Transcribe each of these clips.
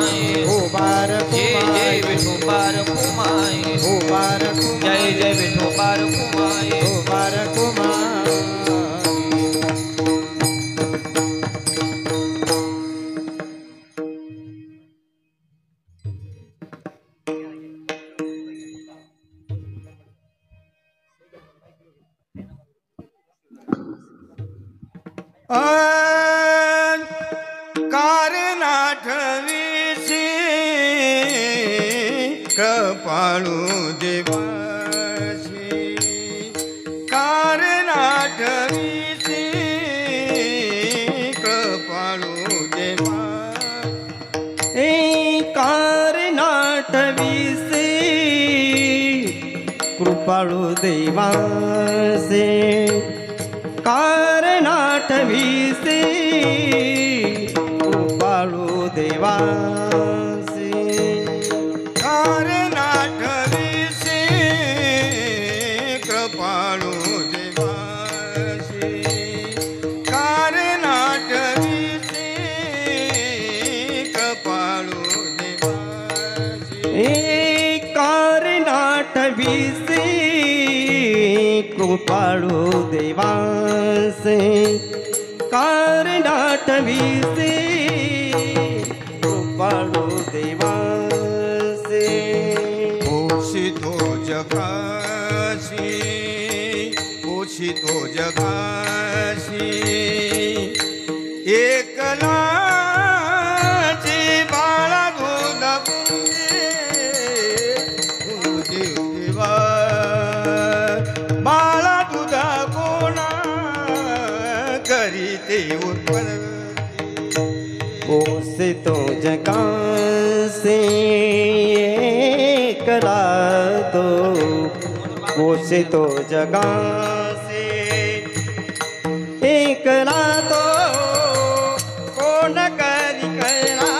माये हो बारकू जय विठोबार कुमाये हो बारकू जय जय विठोबार कुमाये हो बारकू कारणाठवीसी कृपाळू देवासी कारणाठवीसी कृपाळू देवा कारणाठवीसी कृपाळू देवासी कारणाठवीसी कृपाळू देवासी कारणाठवीसी कृपाळू देवासी कारणाठवीसी कृपाळू देवासी कारणाठवीसी कृपाळू देवासी कारणाठवीसी कृपाळू देवासी पोषितो जगासी पोषितो जगासी एकला बाळा दूध देवा बाळा दुधा कोणा करीते उत्पन्न पोषितो जगासी एकला तो पोषितो जगासी एकला तो कोण करी कळला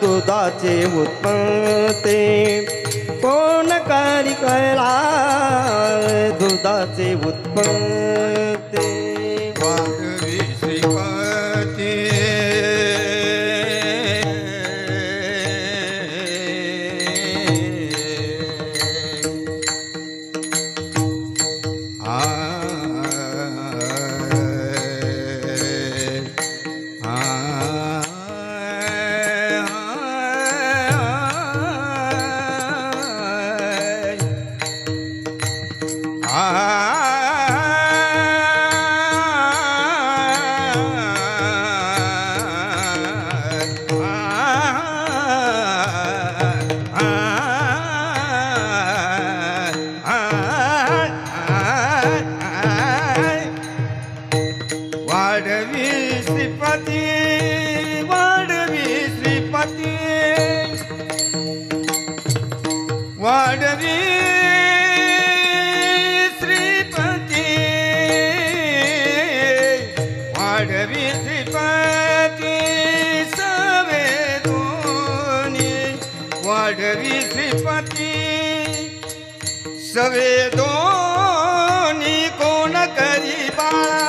दुधाचे उत्पत्ती कोण करी कळला दुधाचे उत्पत्ती वाढवी श्रीपती वाढवी श्रीपती वाढवी श्रीपती वाढवी श्रीपती वाढवी श्रीपती सवे दोन्ही वाढवी श्रीपती सवे दोन्ही कोण करी बाळा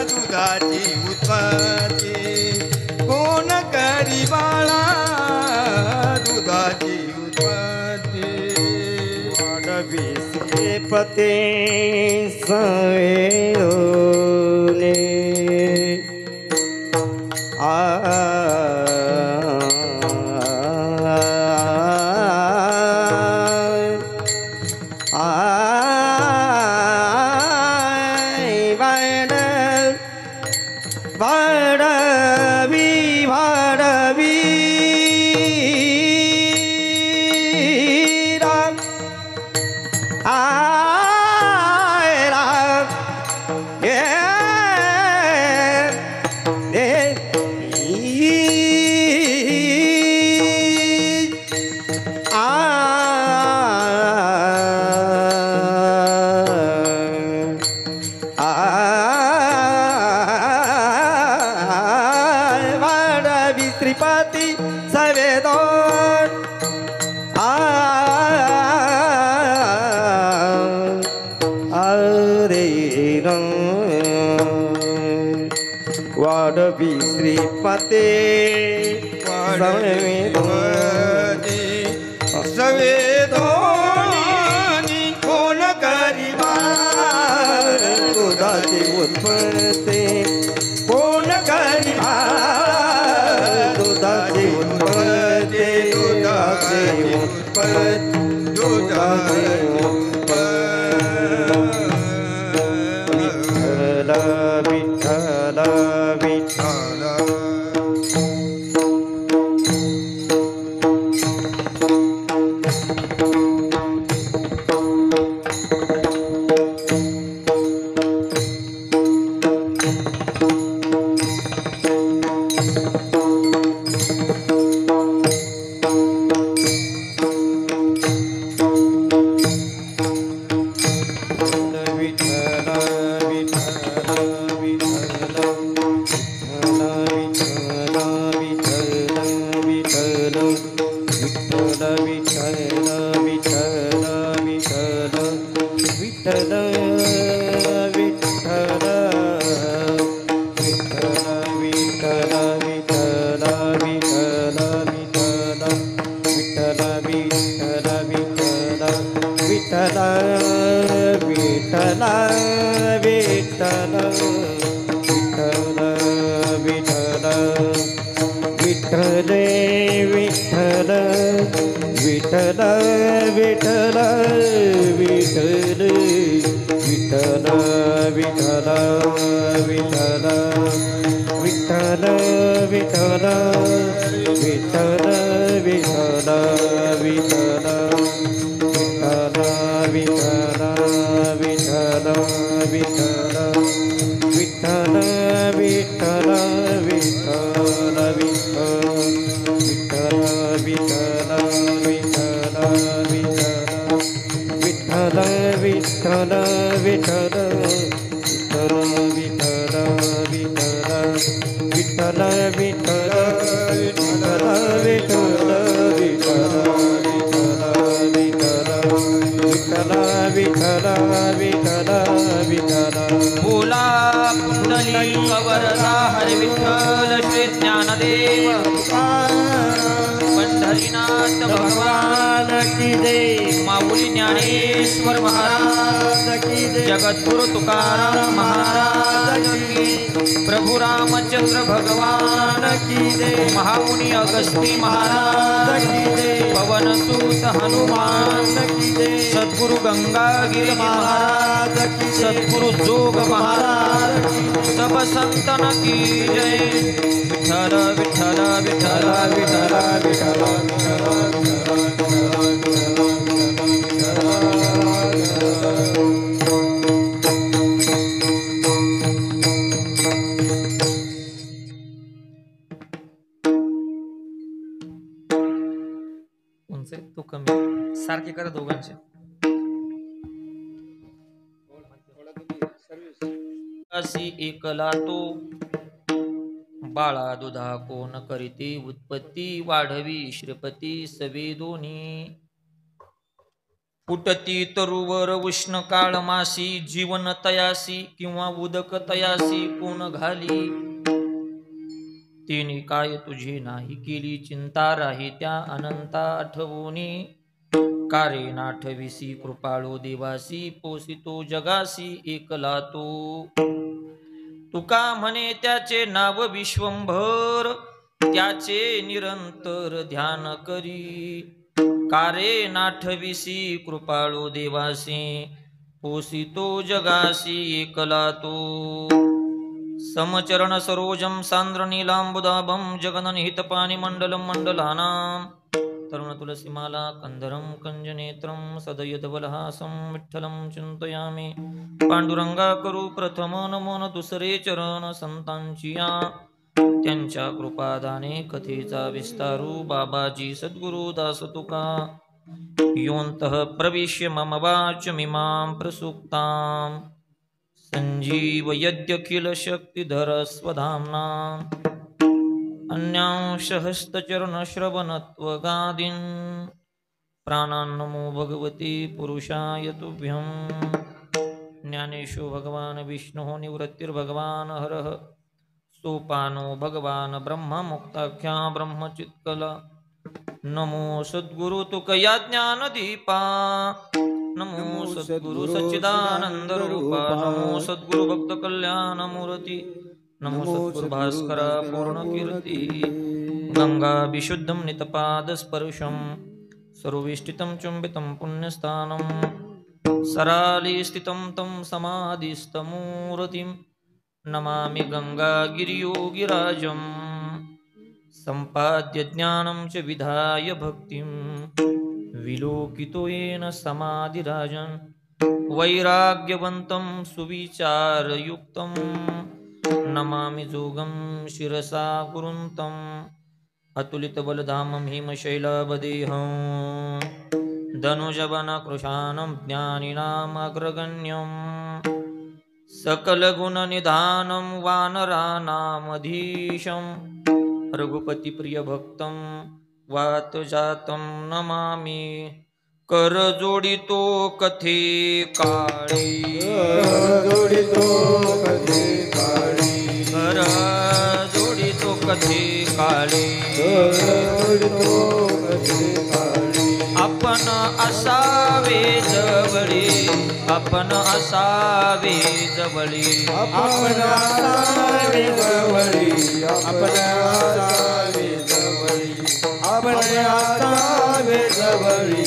दुधाची उत्पत्ती कोण करी बाळा दुधाची उत्पत्ती वाढवी श्रीपती सवे दोन्ही वाढवी वाढवी राम आय राम ये श्रीपती सवेदोन अरे वाढ वाढवी श्रीपते वाढविपती सवेदोनी कोण करीबा दुधाची उत्पत्ती कोण करीबा दुधाची उत्पत्ती दुधाची उत्पत्ती दुधाची विठ्ठल विठ्ठल बोला कुंडली कवरदा हरी विठ्ठल श्री ज्ञानदेव पंढरीनाथ भगवान की जय। माऊली ज्ञानेश्वर महाराज की जय। जगद्गुरु तुकाराम महाराज की। प्रभु रामचंद्र भगवान की जय। महामुनि अगस्ती महाराज की जय। पवन सूत हनुमान की जय। सद्गुरु गंगागिरी महाराज की जय। सद्गुरु जोग महाराज की जय। सब संतन की जय। विठ्ठल विठ्ठल विठ्ठल विठ्ठल विठ्ठल उंचे तो कमी सारखे करा दोघांचे। असी एकला तो बाळा दुधा कोण करीते उत्पत्ती वाढवी श्रीपती सवेदोनी फुटती तरुवर उष्ण काळ मासी जीवन तयासी किंवा उदक तयासी कोण घाली तिने काय तुझी नाही केली चिंता राही त्या अनंता आठवूनी कारे नाठविसी कृपाळू देवासी पोसितो जगासी एकला तो तुका म्हणे त्याचे नाव विश्वंभर त्याचे निरंतर ध्यान करी कारे नाठविसी कृपाळू देवासी पोसितो जगासी एकला तो समचरण सरोजम सांद्र नीलांबुदाभं जगननिहित पाणी मंडलम मंडलानां तरुण तुलसीमाला कंधरम कंजनेत्रम सदयधवलहासं विठ्ठलं चिंतयामि पांडुरंगा करू प्रथम नमन दुसरे चरण संतांची या त्यांच्या कृपादाने कथेचा विस्तारू बाबाजी सद्गुरु दास तुका योऽन्तः प्रविश्य मम वाचमिमां प्रसुप्तां संजीव यद्यखिल शक्तिधर स्वधाम्ना अन्यांशहस्तचरण श्रवणत्वगादीन् प्राणान्नमो भगवते पुरुषाय तुभ्यं ज्ञानेशो भगवान् विष्णुः निवृत्तिर्भगवान् हरः सोपानो भगवान ब्रह्म मुक्ताख्या ब्रह्मचित्कला नमो सद्गुरु तुकया ज्ञान दीपा नमो सद्गुरु सच्चिदानंद रूपा नमो सद्गुरु भक्त कल्याण मूर्ती नमो सद्गुरु भास्कर पूर्ण कीर्ती गंगा विशुद्धं नितपाद स्पर्शं सर्वेष्टितं चुंबितं पुण्यस्थानं सराली स्थितं तं समाधिस्थमूर्तिं नमामि गंगागिरियोगिराजं सम्पाद्य ज्ञानं च विधाय भक्तिं विलोकितो येन समाधिराजन् वैराग्यवन्तं सुविचारयुक्तं नमामि जोगं शिरसा गुरुन्तम् अतुलितबलधामं हिमशैलावदेहं धनुजवनकृशानं ज्ञानिनामग्रगण्यं सकलगुणनिधानं वानराणामधीशं रघुपतिप्रियभक्तं वातजातं नमामि करजोडितो कथे काळी करजोडितो कथे काळी आपण असावे जवळी आपण असावे जवळी आपण असावे जवळी आपण असावे जवळी आपण असावे जवळी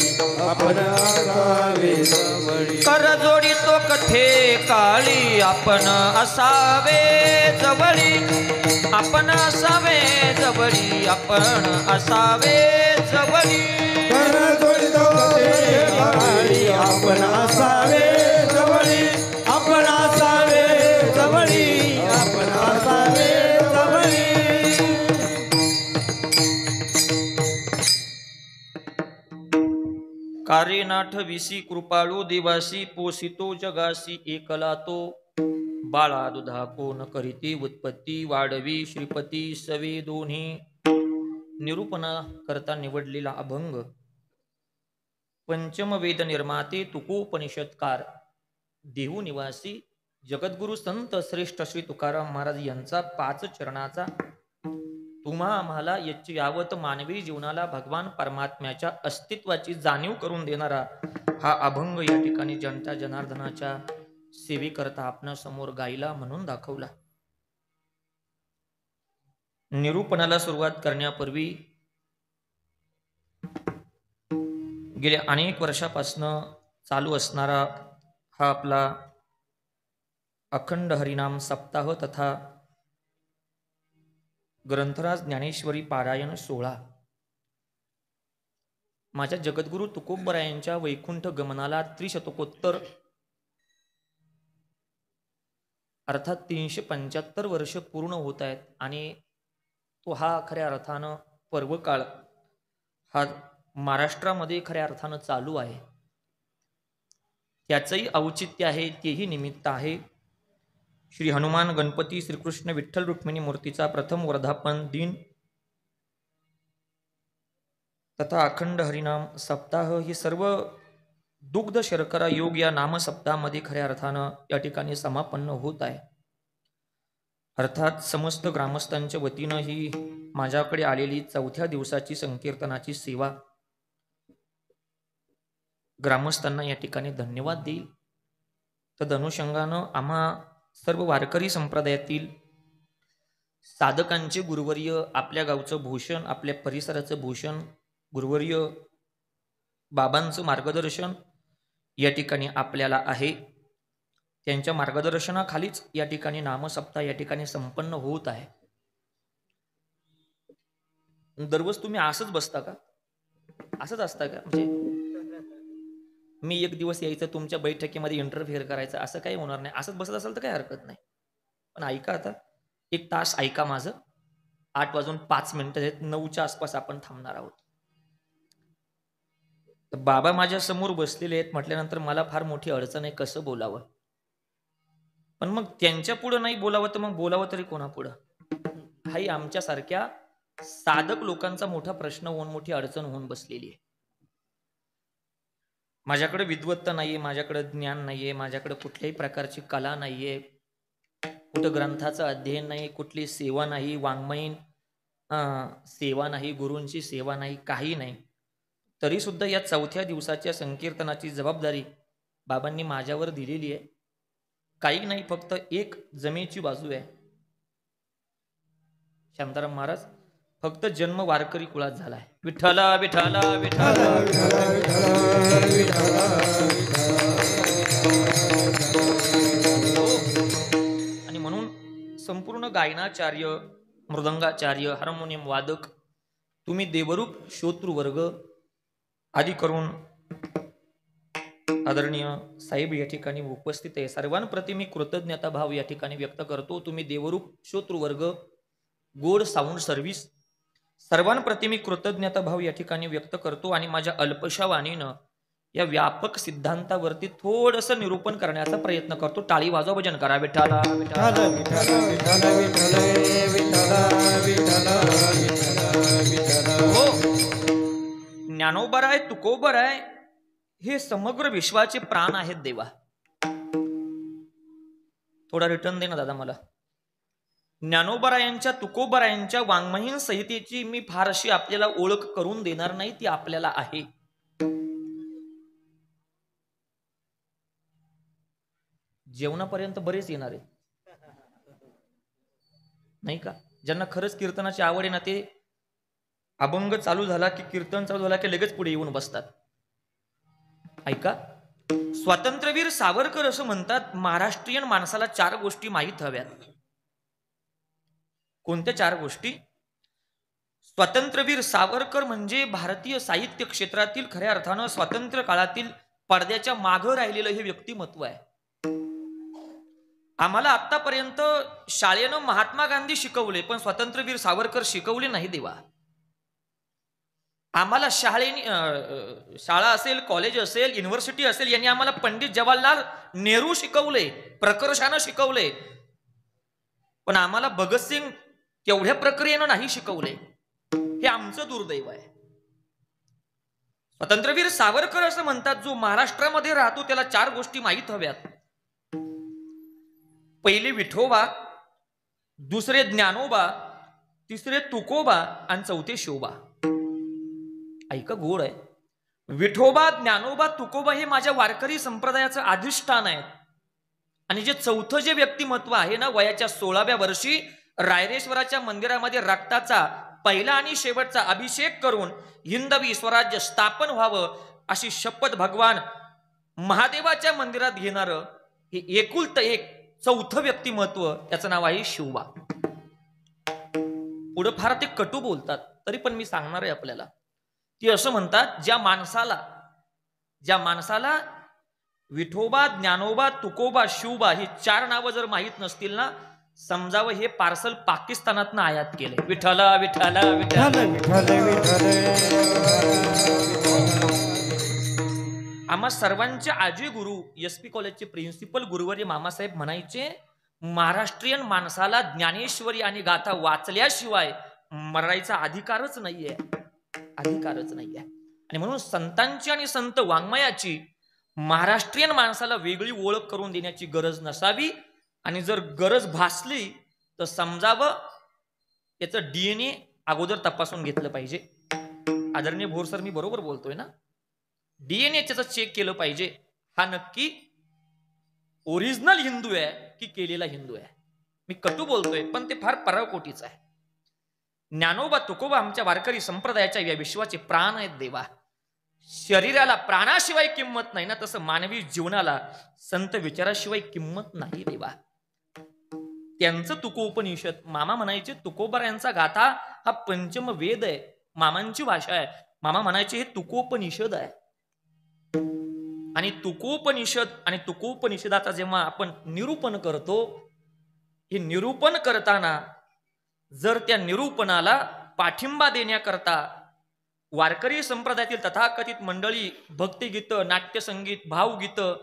आपण असावे जवळी करजोडितो कथे काळी आपण असावे जवळी आपण असावे जवळी आपण असावे जवळी करजोडितो कथे काळी आपण असावे जवळी आपण असावे जवळी आपण असावे जवळी कारेनाठ विसी कृपाळू देवासी पोसितो जगासी एकला तो बाळा दुधा कोण करीती उत्पत्ती वाढवी श्रीपती सवे दोन्ही निरूपणा करता निवडलेला अभंग पंचम वेद निर्माते तुकोपनिषदकार देहू निवासी जगद्गुरु संत श्रेष्ठ श्री तुकाराम महाराज यांचा 5 चरणाचा तुम्हा आम्हाला यावत मानवी जीवनाला भगवान परमात्म्याच्या अस्तित्वाची जाणीव करून देणारा हा अभंग या ठिकाणी जनता जनार्दनाच्या सेवेकरता आपणा समोर गायला म्हणून दाखवला. निरूपणाला सुरुवात करण्यापूर्वी गेल्या अनेक वर्षापासून चालू असणारा हा आपला अखंड हरिनाम सप्ताह तथा ग्रंथराज ज्ञानेश्वरी पारायण सोहळा माझ्या जगद्गुरु तुकोबरायांच्या वैकुंठ गमनाला त्रिशतकोत्तर अर्थात 375 वर्ष पूर्ण होत आहेत आणि तो हा खऱ्या अर्थानं पर्वकाळ हा महाराष्ट्रामध्ये खऱ्या अर्थानं चालू आहे. त्याचंही औचित्य आहे, तेही निमित्त आहे. श्री हनुमान गणपती श्रीकृष्ण विठ्ठल रुक्मिणी मूर्तीचा प्रथम वर्धापन दिन तथा अखंड हरिनाम सप्ताह ही सर्व दुग्ध शर्करा योग या नाम सप्ताहामध्ये खऱ्या अर्थानं या ठिकाणी समापन्न होत आहे. अर्थात समस्त ग्रामस्थांच्या वतीनं ही माझ्याकडे आलेली 4थ्या दिवसाची संकीर्तनाची सेवा ग्रामस्थांना या ठिकाणी धन्यवाद देईल. तदनुषंगानं आम्हा सर्व वारकरी संप्रदायातील साधकांचे गुरुवर्य आपल्या गावचं भूषण आपल्या परिसराचं भूषण गुरुवर्य बाबांचं मार्गदर्शन या ठिकाणी आपल्याला आहे. त्यांच्या मार्गदर्शनाखालीच या ठिकाणी नामसप्ताह या ठिकाणी संपन्न होत आहे. दररोज तुम्ही असंच बसता का? असंच असता का? म्हणजे मी एक दिवस यायचं तुमच्या बैठकीमध्ये इंटरफेअर करायचं असं काही होणार नाही. असंच बसत असेल तर काही हरकत नाही. पण ऐका, आता 1 तास ऐका माझं. 8:05 आहेत. 9च्या आसपास आपण थांबणार आहोत. तर बाबा माझ्या समोर बसलेले आहेत म्हटल्यानंतर मला फार मोठी अडचण आहे कसं बोलावं. पण मग त्यांच्या पुढं नाही बोलावं तर मग बोलावं तरी कोणापुढं? हाही आमच्यासारख्या साधक लोकांचा मोठा प्रश्न होऊन मोठी अडचण होऊन बसलेली आहे. माझ्याकडे विद्वत्ता नाहीये, माझ्याकडे ज्ञान नाहीये, माझ्याकडे कुठल्याही प्रकारची कला नाहीये, कुठं ग्रंथाचं अध्ययन नाही, कुठली सेवा नाही, वाङ्मयीन सेवा नाही, गुरूंची सेवा नाही, काही नाही. तरी सुद्धा या 4थ्या दिवसाच्या संकीर्तनाची जबाबदारी बाबांनी माझ्यावर दिलेली आहे. काही नाही, फक्त एक जमेची बाजू आहे. शांताराम महाराज फक्त जन्म वारकरी कुळात झालाय. विठ्ठला विठ्ठला विठ्ठला आणि म्हणून संपूर्ण गायनाचार्य, मृदंगाचार्य, हार्मोनियम वादक, तुम्ही देवरूप श्रोतृवर्ग आदी करून आदरणीय साहेब या ठिकाणी उपस्थित आहे. सर्वांप्रती मी कृतज्ञता भाव या ठिकाणी व्यक्त करतो. तुम्ही देवरूप श्रोतृवर्ग, गोड साऊंड सर्व्हिस, सर्वांप्रती मी कृतज्ञता भाव या ठिकाणी व्यक्त करतो आणि माझ्या अल्पशा वाणीनं या व्यापक सिद्धांतावरती थोडंसं निरूपण करण्याचा प्रयत्न करतो. टाळी वाजवा, भजन करा. विठ्ठला विठ्ठला हो, ज्ञानोबर आहे, तुकोबर आहे, हे समग्र विश्वाचे प्राण आहेत देवा. थोडा रिटर्न दे ना दादा मला. ज्ञानोबरायांच्या, तुकोबरायांच्या वाङ्मयीन संहितेची मी फार अशी आपल्याला ओळख करून देणार नाही, ती आपल्याला आहे. जेवणापर्यंत बरेच येणार आहेत नाही का? ज्यांना खरंच कीर्तनाची आवड आहे ना, ते अभंग चालू झाला की, कीर्तन चालू झाला की लगेच पुढे येऊन बसतात. ऐका, स्वातंत्र्यवीर सावरकर असं म्हणतात, महाराष्ट्रीयन माणसाला 4 गोष्टी माहीत हव्यात. कोणत्या 4 गोष्टी? स्वातंत्र्यवीर सावरकर म्हणजे भारतीय साहित्य क्षेत्रातील खऱ्या अर्थानं स्वातंत्र्य काळातील पडद्याच्या मागं राहिलेलं हे व्यक्तिमत्व आहे. आम्हाला आतापर्यंत शाळेनं महात्मा गांधी शिकवले, पण स्वातंत्र्यवीर सावरकर शिकवले नाही देवा. आम्हाला शाळा असेल, कॉलेज असेल, युनिव्हर्सिटी असेल, यांनी आम्हाला पंडित जवाहरलाल नेहरू शिकवले, प्रकर्षानं शिकवले, पण आम्हाला भगतसिंग तेवढ्या प्रक्रियेनं नाही शिकवले. हे आमचं दुर्दैव आहे. स्वातंत्र्यवीर सावरकर असं म्हणतात, जो महाराष्ट्रामध्ये राहतो त्याला 4 गोष्टी माहीत हव्यात. पहिले विठोबा, दुसरे ज्ञानोबा, तिसरे तुकोबा आणि 4थे शिवबा. ऐका, गोड आहे. विठोबा, ज्ञानोबा, तुकोबा हे माझ्या वारकरी संप्रदायाचं अधिष्ठान आहे. आणि जे 4थं जे व्यक्तिमत्व आहे ना, वयाच्या 16व्या वर्षी रायरेश्वराच्या मंदिरामध्ये रक्ताचा पहिला आणि शेवटचा अभिषेक करून हिंदवी स्वराज्य स्थापन व्हावं अशी शपथ भगवान महादेवाच्या मंदिरात घेणारं हे एकुलतं एक 4थं व्यक्तिमत्व, त्याचं नाव आहे शिवबा. पुढे फार ते कटू बोलतात, तरी पण मी सांगणार आहे आपल्याला. ती असं म्हणतात, ज्या माणसाला विठोबा, ज्ञानोबा, तुकोबा, शिवबा ही 4 नावं जर माहीत नसतील ना, समजावं हे पार्सल पाकिस्तानातनं आयात केले. विठ्ठला विठ्ठला विठ्ठला. आम्हा सर्वांचे आजी गुरु, SP कॉलेजचे प्रिन्सिपल गुरुवर्य मामासाहेब म्हणायचे, महाराष्ट्रीयन माणसाला ज्ञानेश्वरी आणि गाथा वाचल्याशिवाय मरायचा अधिकारच नाहीये, अधिकारच नाहीये. आणि म्हणून संतांची आणि संत वाङ्मयाची महाराष्ट्रीयन माणसाला वेगळी ओळख करून देण्याची गरज नसावी. आणि जर गरज भासली तर समजावं त्याचं DNA अगोदर तपासून घेतलं पाहिजे. आदरणीय भोर सर, मी बरोबर बोलतोय ना? DNA त्याचं चेक केलं पाहिजे, हा नक्की ओरिजिनल हिंदू आहे की केलेला हिंदू आहे. मी कटू बोलतोय, पण ते फार पराकोटीच आहे. ज्ञानोबा, तुकोबा आमच्या वारकरी संप्रदायाच्या या विश्वाचे प्राण आहेत देवा. शरीराला प्राणाशिवाय किंमत नाही ना, तसं मानवी जीवनाला संत विचाराशिवाय किंमत नाही देवा. त्यांचं तुकोपनिषद, मामा म्हणायचे तुकोबरायांचा गाथा हा पंचम वेद आहे, मामांची भाषा आहे. मामा म्हणायचे हे तुकोपनिषद आहे. आणि तुकोपनिषद आणि तुकोपनिषदाचा जेव्हा आपण निरूपण करतो, हे निरूपण करताना जर त्या निरूपणाला पाठिंबा देण्याकरता वारकरी संप्रदायातील तथाकथित मंडळी भक्तिगीतं, नाट्यसंगीत, भावगीतं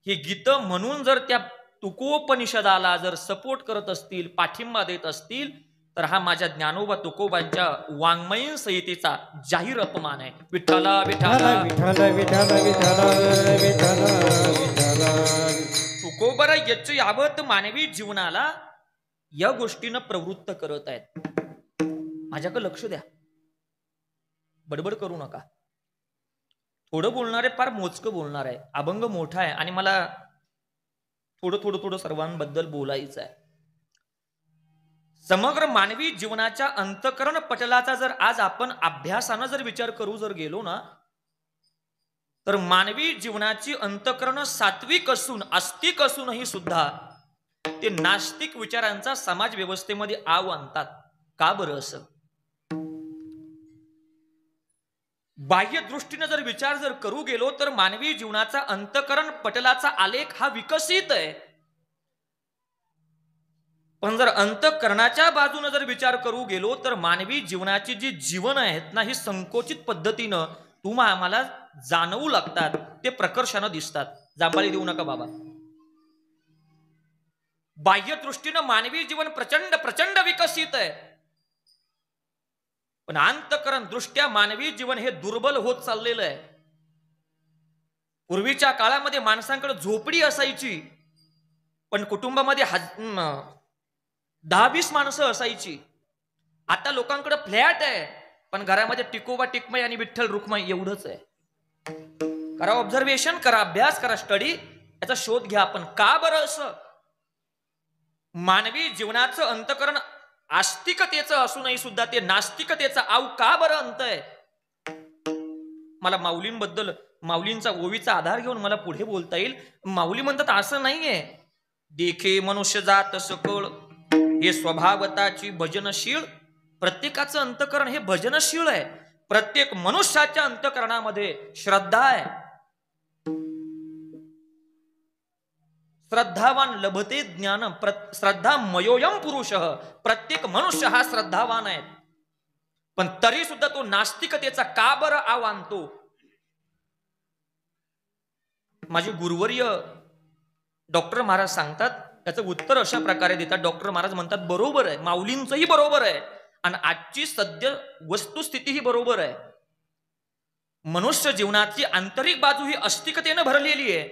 हे गीतं म्हणून जर त्या तुकोपनिषदाला जर सपोर्ट करत असतील, पाठिंबा देत असतील, तर हा माझ्या ज्ञानोबा तुकोबांच्या वाङ्मयीन संहितेचा जाहीर अपमान आहे. विठ्ठला विठ्ठला विठ्ठल विठ्ठल विठ्ठल विठ्ठल विठ्ठल. तुकोबर यच्च यावत मानवी जीवनाला या गोष्टीनं प्रवृत्त करत आहेत. माझ्याकडे लक्ष द्या, बडबड करू नका. थोडं बोलणार आहे, फार मोजकं बोलणार आहे. अभंग मोठा आहे आणि मला थोडं थोडं थोडं सर्वांबद्दल बोलायचं आहे. समग्र मानवी जीवनाच्या अंतःकरण पटलाचा जर आज आपण अभ्यासानं जर विचार करू जर गेलो ना, तर मानवी जीवनाची अंतःकरण सात्विक असून आस्तिक असूनही सुद्धा ते नास्तिक विचारांचा समाज व्यवस्थेमध्ये आव आणतात. का बरं असं? बाह्य दृष्टीनं जर विचार जर करू गेलो तर मानवी जीवनाचा अंतःकरण पटलाचा आलेख हा विकसित आहे. पण जर अंतःकरणाच्या बाजूने जर विचार करू गेलो तर मानवी जीवनाची जी जीवन आहेत ना, ही संकोचित पद्धतीनं तुम्हा आम्हाला जाणवू लागतात. ते प्रकर्षानं दिसतात. जांभळी देऊ नका बाबा. बाह्य दृष्टीनं मानवी जीवन प्रचंड प्रचंड विकसित आहे, पण अंतःकरण दृष्ट्या मानवी जीवन हे दुर्बल होत चाललेलं आहे. पूर्वीच्या काळामध्ये माणसांकडे झोपडी असायची, पण कुटुंबामध्ये 10-20 माणसं असायची. आता लोकांकडे फ्लॅट आहे, पण घरामध्ये टिकोबा टिकमय आणि विठ्ठल रुक्माई एवढंच आहे. करा ऑब्झर्वेशन, करा अभ्यास, करा स्टडी, याचा शोध घ्या. आपण का बरं असं? मानवी जीवनाचं अंतःकरण आस्तिकतेचं असूनही सुद्धा ते नास्तिकतेचा आव का बरं अंत आहे? मला माऊलींबद्दल, माऊलींचा ओवीचा आधार घेऊन मला पुढे बोलता येईल. माऊली म्हणतात असं नाहीये, देखे मनुष्य जात सकळ हे स्वभावताची भजनशील. प्रत्येकाचं अंतःकरण हे भजनशील आहे. प्रत्येक मनुष्याच्या अंतःकरणामध्ये श्रद्धा आहे. श्रद्धावान लभते ज्ञान, श्रद्धा मयोयम पुरुष. प्रत्येक मनुष्य हा श्रद्धावान आहे, पण तरी सुद्धा तो नास्तिकतेचा का बरं आव आणतो? माझे गुरुवर्य डॉक्टर महाराज सांगतात, त्याचं उत्तर अशा प्रकारे देतात. डॉक्टर महाराज म्हणतात बरोबर आहे, माऊलींचंही बरोबर आहे आणि आजची सद्य वस्तुस्थितीही बरोबर आहे. मनुष्य जीवनाची आंतरिक बाजू ही अस्तिकतेनं भरलेली आहे,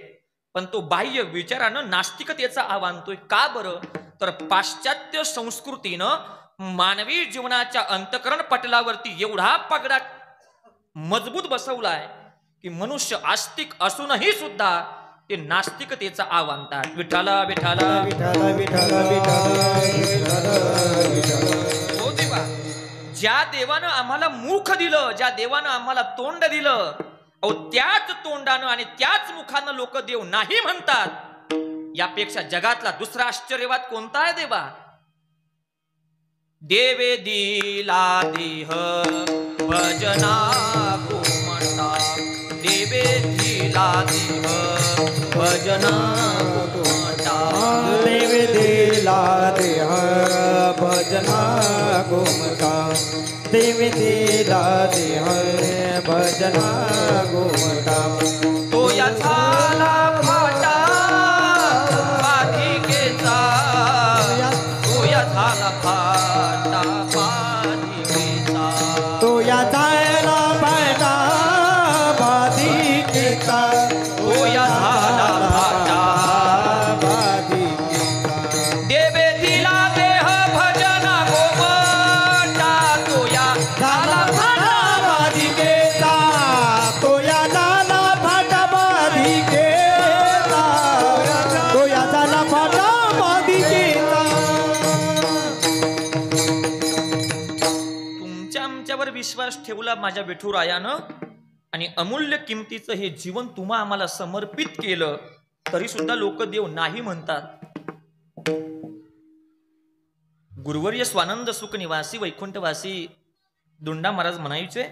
पण तो बाह्य विचारानं नास्तिकतेचा आव आणतोय. का बरं? तर पाश्चात्य संस्कृतीनं मानवी जीवनाच्या अंतःकरण पटलावरती एवढा पगडा मजबूत बसवलाय की मनुष्य आस्तिक असूनही सुद्धा ते नास्तिकतेचा आव आणतात. विठ्ठला विठ्ठला विठ्ठल विठ्ठल विठ्ठल विठ्ठल. हो देवा, ज्या देवानं आम्हाला मुख दिलं, ज्या देवानं आम्हाला तोंड दिलं, अहो त्याच तोंडानं आणि त्याच मुखानं लोक देव नाही म्हणतात. यापेक्षा जगातला दुसरा आश्चर्यवाद कोणता आहे देवा? देवे दिला देह भजना कोमटा, देवे दिला देह भजना कोमटा, देवे दिला देह भजना गोमटा, देवे दिला देह भजना गोमटा. तो या झाला फाटा पाधिकेचा, तो या झाला फाटा पाधिकेचा, तो या झाला फाटा पाधिकेचा, तो या झाला फाटा पाधिकेचा. देवे दिला देह भजना गोमटा, तो या झाला फाटा पाधिकेचा, तो या झाला फाटा पाधिकेचा, तो या झाला फाटा पाधिकेचा. तुमच्या आमच्यावर विश्वास ठेवला माझ्या विठुरायानं आणि अमूल्य किमतीचं हे जीवन तुम्हा आम्हाला समर्पित केलं, तरी सुद्धा लोक देव नाही म्हणतात. गुरुवर्य स्वानंद सुख निवासी वैकुंठवासी दुंडा महाराज म्हणायचे,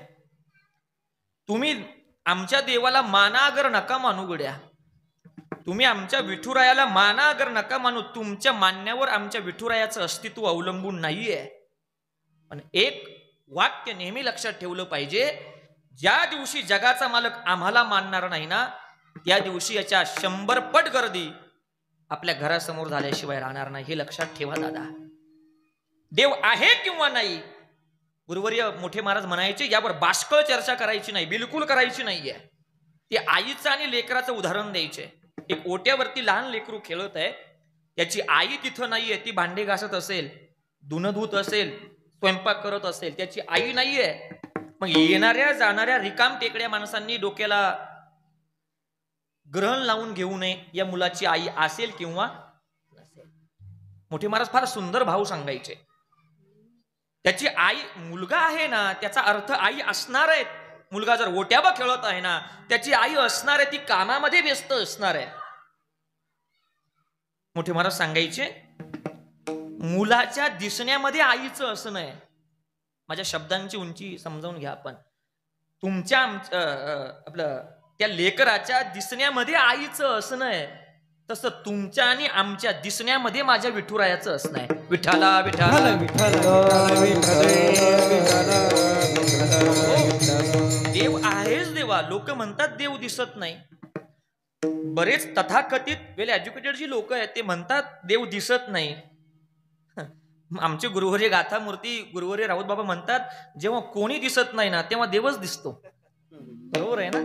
तुम्ही आमच्या देवाला मानागर नका मानू गड्या, तुम्ही आमच्या विठुरायाला मानागर नका मानू. तुमच्या मानण्यावर आमच्या विठुरायाचं अस्तित्व अवलंबून नाहीये. पण एक वाक्य नेहमी लक्षात ठेवलं पाहिजे, ज्या दिवशी जगाचा मालक आम्हाला मानणार नाही ना, त्या दिवशी याच्या 100 पट गर्दी आपल्या घरासमोर झाल्याशिवाय राहणार नाही. हे लक्षात ठेवा दादा. देव आहे किंवा नाही, गुरुवर्य मोठे महाराज म्हणायचे यावर बाष्कळ चर्चा करायची नाही, बिलकुल करायची नाहीये. ते आईचं आणि लेकराचं उदाहरण द्यायचे. एक ओट्यावरती लहान लेकरू खेळत आहे, त्याची आई तिथं नाहीये, ती भांडे घासत असेल, धुणं धुत असेल, स्वयंपाक करत असेल, त्याची आई नाहीये. मग येणाऱ्या जाणाऱ्या रिकाम टेकड्या माणसांनी डोक्याला ग्रहण लावून घेऊ नये, या मुलाची आई असेल किंवा नसेल. मोठे महाराज फार सुंदर भाव सांगायचे. त्याची आई, मुलगा आहे ना त्याचा अर्थ आई असणार आहे. मुलगा जर ओट्याबा खेळत आहे ना त्याची आई असणार आहे, ती कामामध्ये व्यस्त असणार आहे. मोठे महाराज सांगायचे मुलाच्या दिसण्यामध्ये आईचं असणं आहे. माझ्या शब्दांची उंची समजावून घ्या आपण. तुमच्या आपलं त्या लेकराच्या दिसण्यामध्ये आईचं असणं आहे, तसं तुमच्या आणि आमच्या दिसण्यामध्ये माझ्या विठुरायाचं असणं आहे. विठ्ठला विठ्ठला देव आहेच देवा. लोक म्हणतात देव दिसत नाही. बरेच तथाकथित वेल एज्युकेटेड जी लोक आहेत ते म्हणतात देव दिसत नाही. आमचे गुरुवर्य गाथा मूर्ती गुरुवर्य राऊत बाबा म्हणतात जेव्हा कोणी दिसत नाही ना तेव्हा देवच दिसतो. बरोबर आहे ना.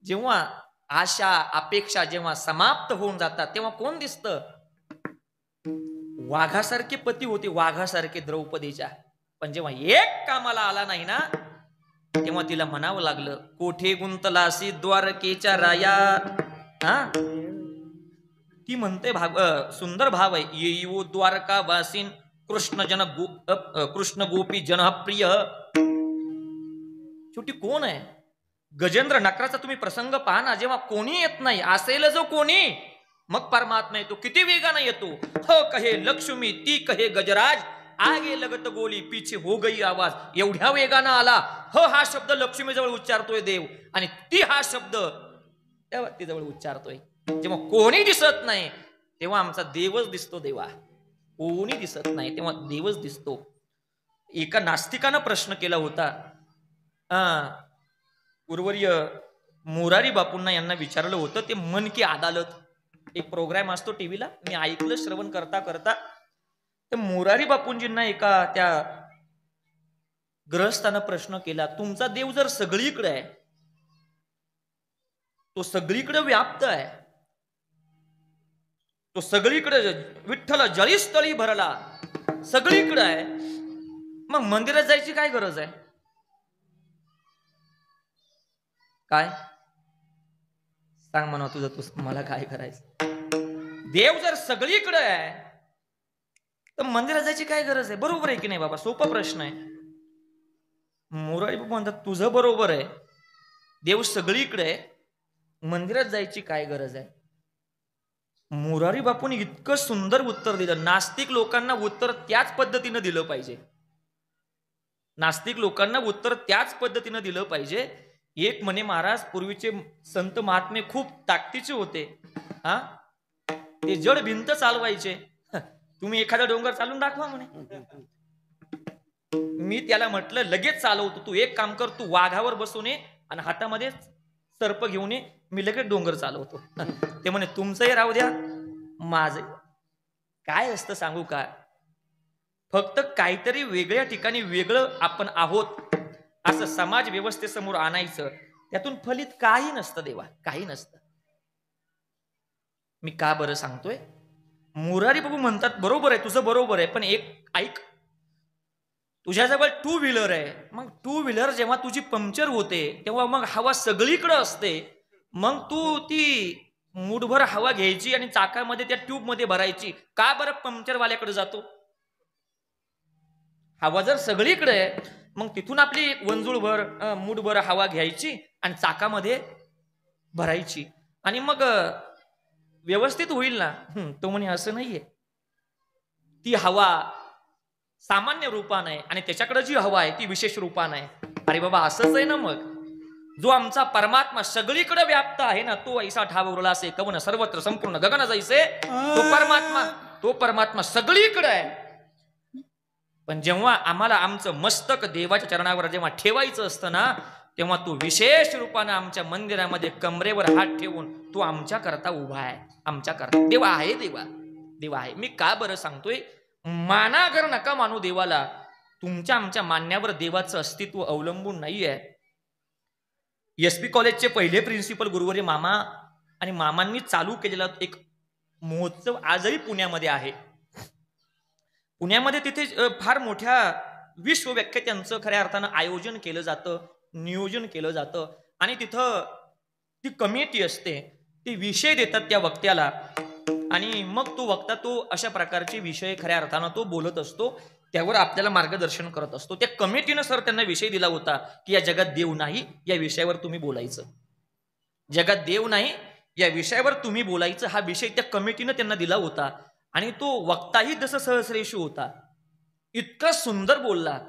जेव्हा आशा अपेक्षा जेव्हा समाप्त होऊन जातात तेव्हा कोण दिसतं. वाघासारखे पती होते, वाघासारखे द्रौपदीच्या, पण जेव्हा एक कामाला आला नाही ना तेव्हा तिला म्हणावं लागलं कोठे गुंतलासी द्वारकेच्या रायात. हा ती म्हणते सुंदर भाव आहे. येऊ द्वारका वासीन कृष्ण गोपी जन प्रिय. शेवटी कोण आहे. गजेंद्र नकराचा तुम्ही प्रसंग पहा ना. जेव्हा कोणी येत नाही, असेल जो कोणी, मग परमात्मा येतो. किती वेगाने येतो. हो कहे लक्ष्मी ती कहे गजराज, आगे लगत गोली पीछे हो गई आवाज. एवढ्या वेगानं आला. हो हा शब्द लक्ष्मी जवळ उच्चारतोय देव, आणि ती हा शब्द त्या व्यक्ती जवळ उच्चारतोय. जेव्हा कोणी दिसत नाही तेव्हा आमचा देवच दिसतो. देवा कोणी दिसत नाही तेव्हा देवच दिसतो. एका नास्तिकानं प्रश्न केला होता. गुरुवर्य मोरारी बापूंना यांना विचारलं होतं. ते मन की अदालत एक प्रोग्राम असतो टीव्हीला, मी ऐकलं श्रवण करता करता. तर मोरारी बापूंजींना एका त्या ग्रहस्थानं प्रश्न केला, तुमचा देव जर सगळीकडे आहे, तो सगळीकडे व्याप्त आहे, तो सगळीकडे विठ्ठल जळीस्थळी भरला सगळीकडे आहे, मग मंदिरात जायची काय गरज आहे. काय सांग म्हणा तुझं, तू मला काय करायचं. देव जर सगळीकडे आहे तर मंदिरात जायची काय गरज आहे. बरोबर आहे की नाही बाबा. सोपा प्रश्न आहे. मोरारी बाबा म्हणतात तुझं बरोबर आहे, देव सगळीकडे आहे, मंदिरात जायची काय गरज आहे. मोरारी बापूंनी इतकं सुंदर उत्तर दिलं. नास्तिक लोकांना उत्तर त्याच पद्धतीनं दिलं पाहिजे. नास्तिक लोकांना उत्तर त्याच पद्धतीनं दिलं पाहिजे. एक म्हणे महाराज पूर्वीचे संत महात्मे खूप ताकदीचे होते. हा ते जड भिंत चालवायचे. तुम्ही एखादा डोंगर चालून दाखवा म्हणे. मी त्याला म्हटलं लगेच चालवतो, तू एक काम कर, तू वाघावर बसून ये आणि हातामध्ये सर्प घेऊन ये, मी लगेच डोंगर चालवतो. ते म्हणे तुमचंही राहू द्या, माझं काय असतं सांगू का. फक्त काहीतरी वेगळ्या ठिकाणी वेगळं आपण आहोत असं समाज व्यवस्थेसमोर आणायचं, त्यातून फलित काही नसतं देवा, काही नसतं. मी का बरं सांगतोय. मोरारी बाबू म्हणतात बरोबर आहे, तुझं बरोबर आहे, पण एक ऐक, तुझ्याजवळ टू व्हीलर आहे. मग टू व्हीलर जेव्हा तुझी पंक्चर होते तेव्हा मग हवा सगळीकडे असते. मग तू ती मूठभर हवा घ्यायची आणि चाकामध्ये त्या ट्यूब मध्ये भरायची. का बरं पंक्चरवाल्याकडे जातो. हवा जर सगळीकडे आहे मग तिथून आपली एक वंजूळभर मूठभर हवा घ्यायची आणि चाकामध्ये भरायची आणि मग व्यवस्थित होईल ना. तो म्हणे असं नाहीये. ती हवा सामान्य रूपानं आहे आणि त्याच्याकडे जी हवा आहे ती विशेष रूपानं आहे. अरे बाबा असंच आहे ना. मग जो आमचा परमात्मा सगळीकडे व्याप्त आहे ना, तो ऐसा ठाव उरला असे कवन सर्वत्र संपूर्ण गगन जैसे, तो परमात्मा सगळीकडे आहे. पण जेव्हा आम्हाला आमचं मस्तक देवाच्या चरणावर जेव्हा ठेवायचं असतं ना, तेव्हा तो विशेष रूपानं आमच्या मंदिरामध्ये कमरेवर हात ठेवून तो आमच्या करता उभा आहे. आमच्या करता देव आहे. देवा देव आहे. मी का बरं सांगतोय. मानागर नका मानू देवाला. तुमच्या आमच्या मान्यावर देवाचं अस्तित्व अवलंबून नाहीये. SP कॉलेजचे पहिले प्रिन्सिपल गुरुवर्य मामा आणि मामांनी चालू केलेला एक महोत्सव आजही पुण्यामध्ये आहे. पुण्यामध्ये तिथे फार मोठ्या विश्वव्याख्यात्यांचं खऱ्या अर्थानं आयोजन केलं जातं, नियोजन केलं जातं आणि तिथं ती कमिटी असते, ती विषय देतात त्या वक्त्याला आणि मग तो वक्ता तो अशा प्रकारचे विषय खऱ्या अर्थानं तो बोलत असतो, त्यावर आपल्याला मार्गदर्शन करत असतो. त्या कमिटीनं सर त्यांना विषय दिला होता की या जगात देव नाही या विषयावर तुम्ही बोलायचं. जगात देव नाही या विषयावर तुम्ही बोलायचं हा विषय त्या कमिटीनं त्यांना दिला होता आणि तो वक्ताही जसं सहस्रेशू होता, इतका सुंदर बोलला.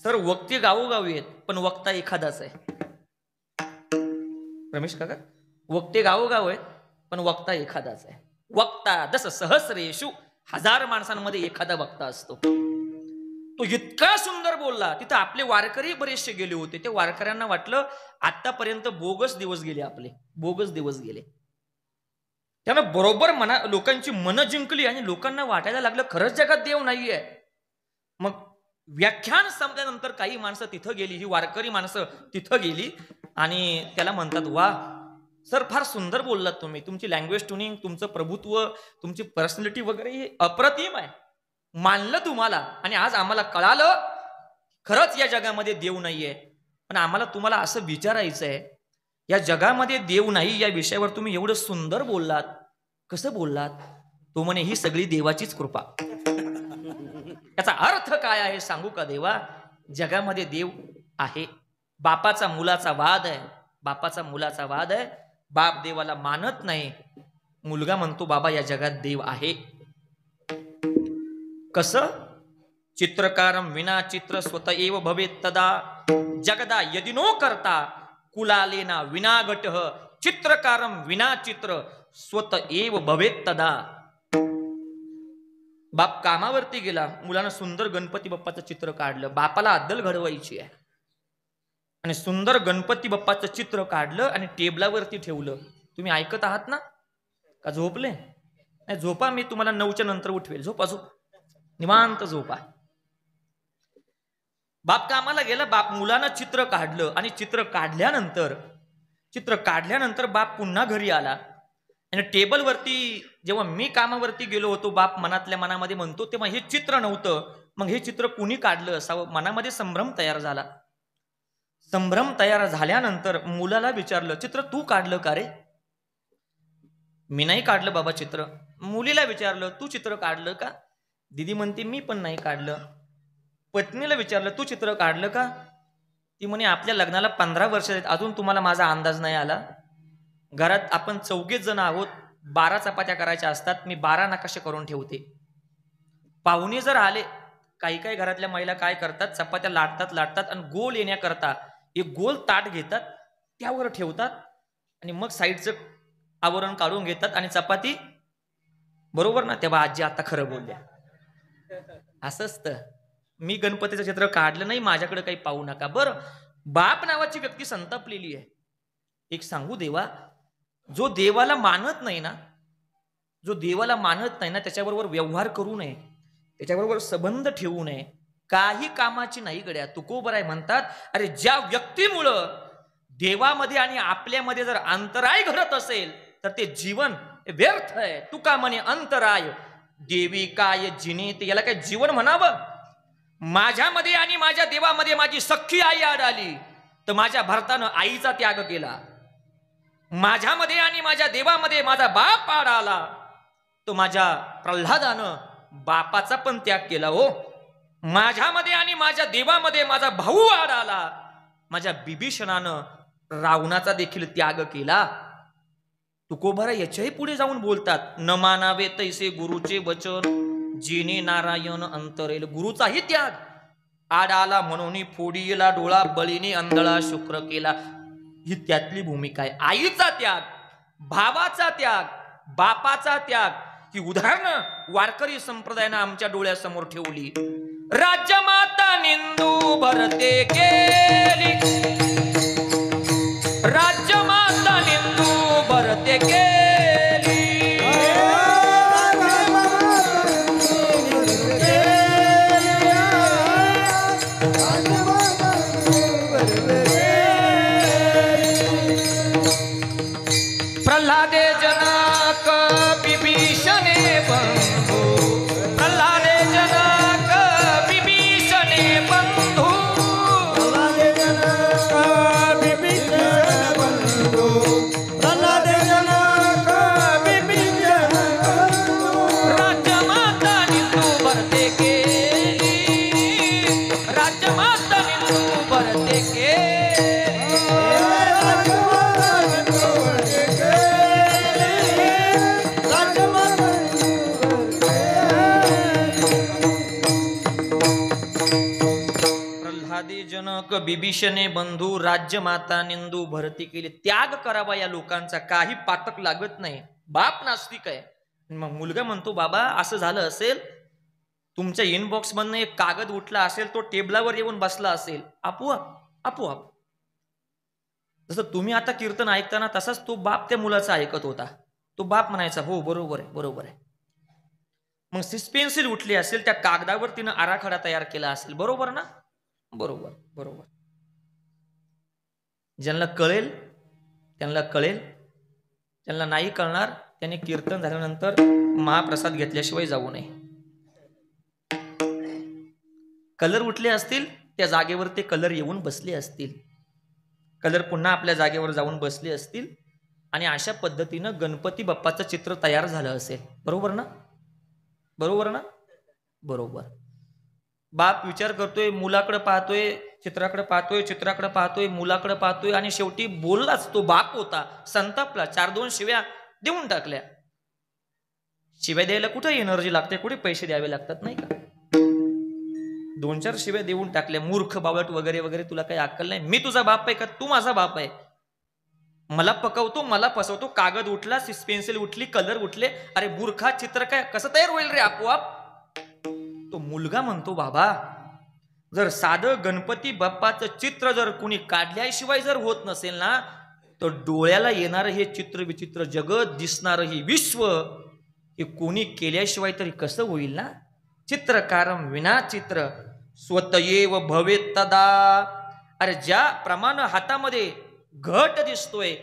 सर वक्ते गावोगावी आहेत पण वक्ता एखादाच आहे. रमेश काका, वक्ते गावोगाव आहेत पण वक्ता एखादाच आहे. वक्ता जसं सहस्रेशू, 1000 माणसांमध्ये एखादा वक्ता असतो. तो इतका सुंदर बोलला. तिथं आपले वारकरी बरेचसे गेले होते. त्या वारकऱ्यांना वाटलं आतापर्यंत बोगस दिवस गेले, आपले बोगस दिवस गेले. त्यानं बरोबर लोकांची मनं जिंकली आणि लोकांना वाटायला लागलं खरंच जगात देव नाहीये. मग व्याख्यान संपल्यानंतर काही माणसं तिथं गेली, ही वारकरी माणसं तिथं गेली आणि त्याला म्हणतात, वा सर फार सुंदर बोललात तुम्ही, तुमची लँग्वेज ट्युनिंग, तुमचं प्रभुत्व, तुमची पर्सनॅलिटी वगैरे हे अप्रतिम आहे, मानलं तुम्हाला आणि आज आम्हाला कळालं खरंच या जगामध्ये देव नाहीये. पण आम्हाला तुम्हाला असं विचारायचं आहे, या जगामध्ये देव नाही या विषयावर तुम्ही एवढं सुंदर बोललात, कसं बोललात? तो म्हणे ही सगळी देवाचीच कृपा. याचा अर्थ काय आहे सांगू का देवा? जगामध्ये देव आहे. बापाचा मुलाचा वाद आहे, बापाचा मुलाचा वाद आहे. बाप देवाला मानत नाही, मुलगा म्हणतो बाबा या जगात देव आहे. कसं? चित्रकारम विना चित्र स्वत एव भवेत तदा जगदा यदि नो करता कुलालेना विना घटः चित्रकारम विना चित्र स्वत एव भवेत तदा. बाप कामावरती गेला, मुलानं सुंदर गणपती बाप्पाचं चित्र काढलं. बापाला अद्दल घडवायची आहे आणि सुंदर गणपती बाप्पाचं चित्र काढलं आणि टेबलावरती ठेवलं. तुम्ही ऐकत आहात ना का झोपले? नाही झोपा, मी तुम्हाला 9च्या नंतर उठवेल. झोपा झोप, निवांत झोपा. बाप कामाला गेला, बाप मुलानं चित्र काढलं आणि चित्र काढल्यानंतर बाप पुन्हा घरी आला आणि टेबलवरती जेव्हा मी कामावरती गेलो होतो, बाप मनातल्या मनामध्ये म्हणतो तेव्हा हे चित्र नव्हतं. मग हे चित्र कुणी काढलं असावं? मनामध्ये संभ्रम तयार झाला. संभ्रम तयार झाल्यानंतर मुलाला विचारलं, चित्र तू काढलं का रे? मी नाही काढलं बाबा चित्र. मुलीला विचारलं, तू चित्र काढलं का? दीदी म्हणते मी पण नाही काढलं. पत्नीला विचारलं, तू चित्र काढलं का? ती म्हणे आपल्या लग्नाला 15 वर्ष आहेत, अजून तुम्हाला माझा अंदाज नाही आला? घरात आपण 4 जण आहोत, 12 चपात्या करायच्या असतात, मी 12 नकाशे करून ठेवते. पाहुणे जर आले, काही घरातल्या महिला काय करतात, चपात्या लाटतात आणि गोल येण्याकरता एक गोल ताट घेतात, त्यावर ठेवतात आणि मग साईडचं आवरण काढून घेतात आणि चपाती, बरोबर ना? तेव्हा आजी आता खरं बोलल्या. असं असतं. मी गणपतीचं चित्र काढलं नाही, माझ्याकडे काही पाहू नका. बरं, बाप नावाची व्यक्ती संतापलेली आहे. एक सांगू देवा, जो देवाला मानत नाही ना, त्याच्याबरोबर व्यवहार करू नये, त्याच्याबरोबर संबंध ठेवू नये. काही कामाची नाही गड्या. तुकोबराय म्हणतात, अरे ज्या व्यक्तीमुळं देवामध्ये आणि आपल्यामध्ये जर अंतराय घडत असेल तर ते जीवन व्यर्थ आहे. तुका म्हणे अंतराय देवी काय जिने, याला काय जीवन म्हणावं? माझ्यामध्ये आणि माझ्या देवामध्ये माझी सख्खी आई आड आली तर माझ्या भरतानं आईचा त्याग केला. माझ्यामध्ये आणि माझ्या देवामध्ये माझा बाप आड आला तर माझ्या प्रल्हादानं बापाचा पण त्याग केला. हो, माझ्यामध्ये आणि माझ्या देवामध्ये माझा भाऊ आड आला, माझ्या बिभीषणानं रावणाचा देखील त्याग केला. तुकोबारा याच्याही पुढे जाऊन बोलतात, न मानावे तैसे गुरुचे वचन जिने नारायण अंतरेल. गुरुचाही त्याग, आड आला म्हणून फोडीला डोळा, बळीने अंधळा शुक्र केला. ही त्यातली भूमिका आहे. आईचा त्याग, भावाचा त्याग, बापाचा त्याग, ही उदाहरणं वारकरी संप्रदायानं आमच्या डोळ्यासमोर ठेवली. राज्यमाता निंदू भरते केली, राज्यमाता निंदू भरते केली, प्रल्हादे जनक विभीषणे बंधू प्रल्हादे जनक विभीषणे बंधू राज्यमाता निंदू भरते केली राज्यमाता निंदू भरते जनक बिभीषणे बंधू राज्यमाता निंदू भरती केली. त्याग करावा या लोकांचा, काही पातक लागत नाही. बाप नास्तिक आहे. मग मुलगा म्हणतो बाबा असं झालं असेल, तुमच्या इनबॉक्स मधनं एक कागद उठला असेल, तो टेबलावर येऊन बसला असेल आपोआप. जसं तुम्ही आता कीर्तन ऐकताना तसाच तो बाप त्या मुलाचा ऐकत होता. तो बाप म्हणायचा हो बरोबर आहे. मग सिस्पेन्सिल उठली असेल, त्या कागदावर तिनं आराखडा तयार केला असेल. बरोबर ना? बरोबर. ज्यांना कळेल ज्यांना नाही कळणार त्याने कीर्तन झाल्यानंतर महाप्रसाद घेतल्याशिवाय जाऊ नये. कलर उठले असतील त्या जागेवर ते कलर येऊन बसले असतील. कलर पुन्हा आपल्या जागेवर जाऊन बसले असतील आणि अशा पद्धतीनं गणपती बाप्पाचं चित्र तयार झालं असेल. बरोबर ना? बरोबर. बाप विचार करतोय, मुलाकडे पाहतोय, चित्राकडे पाहतोय, मुलाकडे पाहतोय आणि शेवटी बोललाच. तो बाप होता, संतापला, 4-2 शिव्या देऊन टाकल्या. शिव्या द्यायला कुठे एनर्जी लागते, कुठे पैसे द्यावे लागतात नाही का? 2-4 शिव्या देऊन टाकल्या. मूर्ख, बावट वगैरे तुला काही अक्कल नाही. मी तुझा बाप आहे का? तू माझा बाप आहे. मला पकवतो, मला फसवतो. कागद उठला, पेन्सिल उठली, कलर उठले. अरे मूर्खा, चित्र काय कसं तयार होईल रे आपोआप? तो मुलगा म्हणतो बाबा, जर साधं गणपती बाप्पाचं चित्र जर कुणी काढल्याशिवाय जर होत नसेल ना, तर डोळ्याला येणारं हे चित्र विचित्र जगत, दिसणारं हे विश्व, हे कोणी केल्याशिवाय तरी कसं होईल ना? चित्रकारम विना चित्र स्वतयेव भवेत तदा. अरे ज्या प्रमाणे हातामध्ये घट दिसतोय,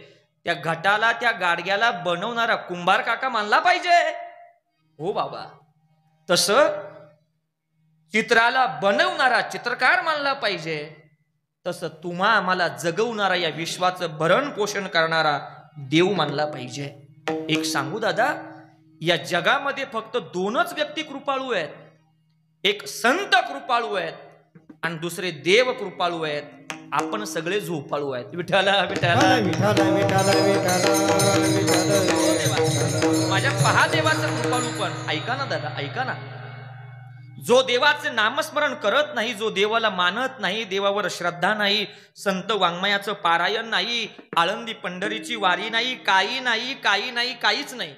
त्या घटाला, त्या गाडग्याला बनवणारा कुंभार काका मानला पाहिजे. हो बाबा, तसं चित्राला बनवणारा चित्रकार मानला पाहिजे. तसं तुम्हा आम्हाला जगवणारा, या विश्वाचं भरण पोषण करणारा देव मानला पाहिजे. एक सांगू दादा, या जगामध्ये फक्त 2च व्यक्ती कृपाळू आहेत. एक संत कृपाळू आहेत आणि दुसरे देव कृपाळू आहेत. आपण सगळे झोपाळू आहेत. विठाला माझ्या महादेवाचं कृपाळू. पण ऐका ना दादा, ऐका ना, जो देवाचे नामस्मरण करत नाही, जो देवाला मानत नाही, देवावर श्रद्धा नाही, संत वाङ्मयाचं पारायण नाही, आळंदी पंढरीची वारी नाही, काहीच नाही.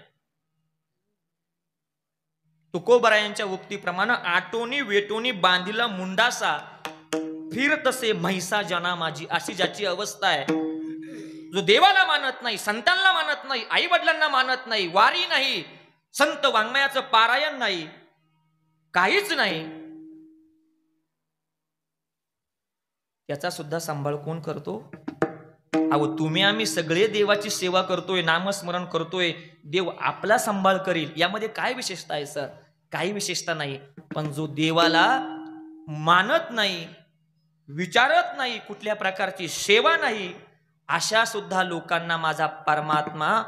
तुकोबरायांच्या उक्तीप्रमाणे आटोनी वेटोनी बांधिला मुंडासा, फिरतसे म्हैसा जना माझी, अशी ज्याची अवस्था आहे. जो देवाला मानत नाही, संतांना मानत नाही, आई वडिलांना मानत नाही, वारी नाही, संत वाङ्मयाचं पारायण नाही, काहीच नाही, त्याचा सुद्धा सांभाळ कोण करतो? अहो तुम्ही आम्ही सगळे देवाची सेवा करतोय, नामस्मरण करतोय, देव आपला सांभाळ करील. यामध्ये काय विशेषता आहे सर? काही विशेषता नाही. पण जो देवाला मानत नाही, विचारत नाही, कुठल्या प्रकारची सेवा नाही, अशा सुद्धा लोकांना माझा परमात्मा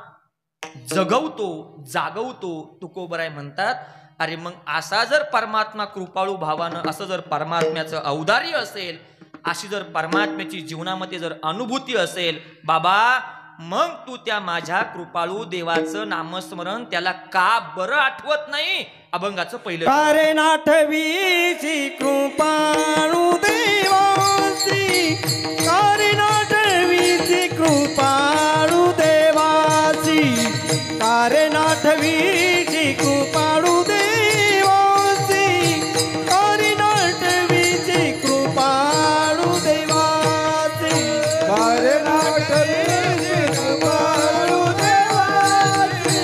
जगवतो, जागवतो. तुकोबराय म्हणतात, अरे मग असा जर परमात्मा कृपाळू भावानं, असं जर परमात्म्याचं औदार्य असेल, अशी जर परमात्म्याची जीवनामध्ये जर अनुभूती असेल, बाबा मग तू त्या माझ्या कृपाळू देवाचं नामस्मरण त्याला का बरं आठवत नाही? अभंगाचं पहिलं. कारण आठवीची कृपाळू देवाची, कारण आठवीची कृपाळू देवाची, कारण आठवीची कृपाळू देवाची, कारण आठवीची कृपाळू देवाची, कारण आठवीची कृपाळू देवाची,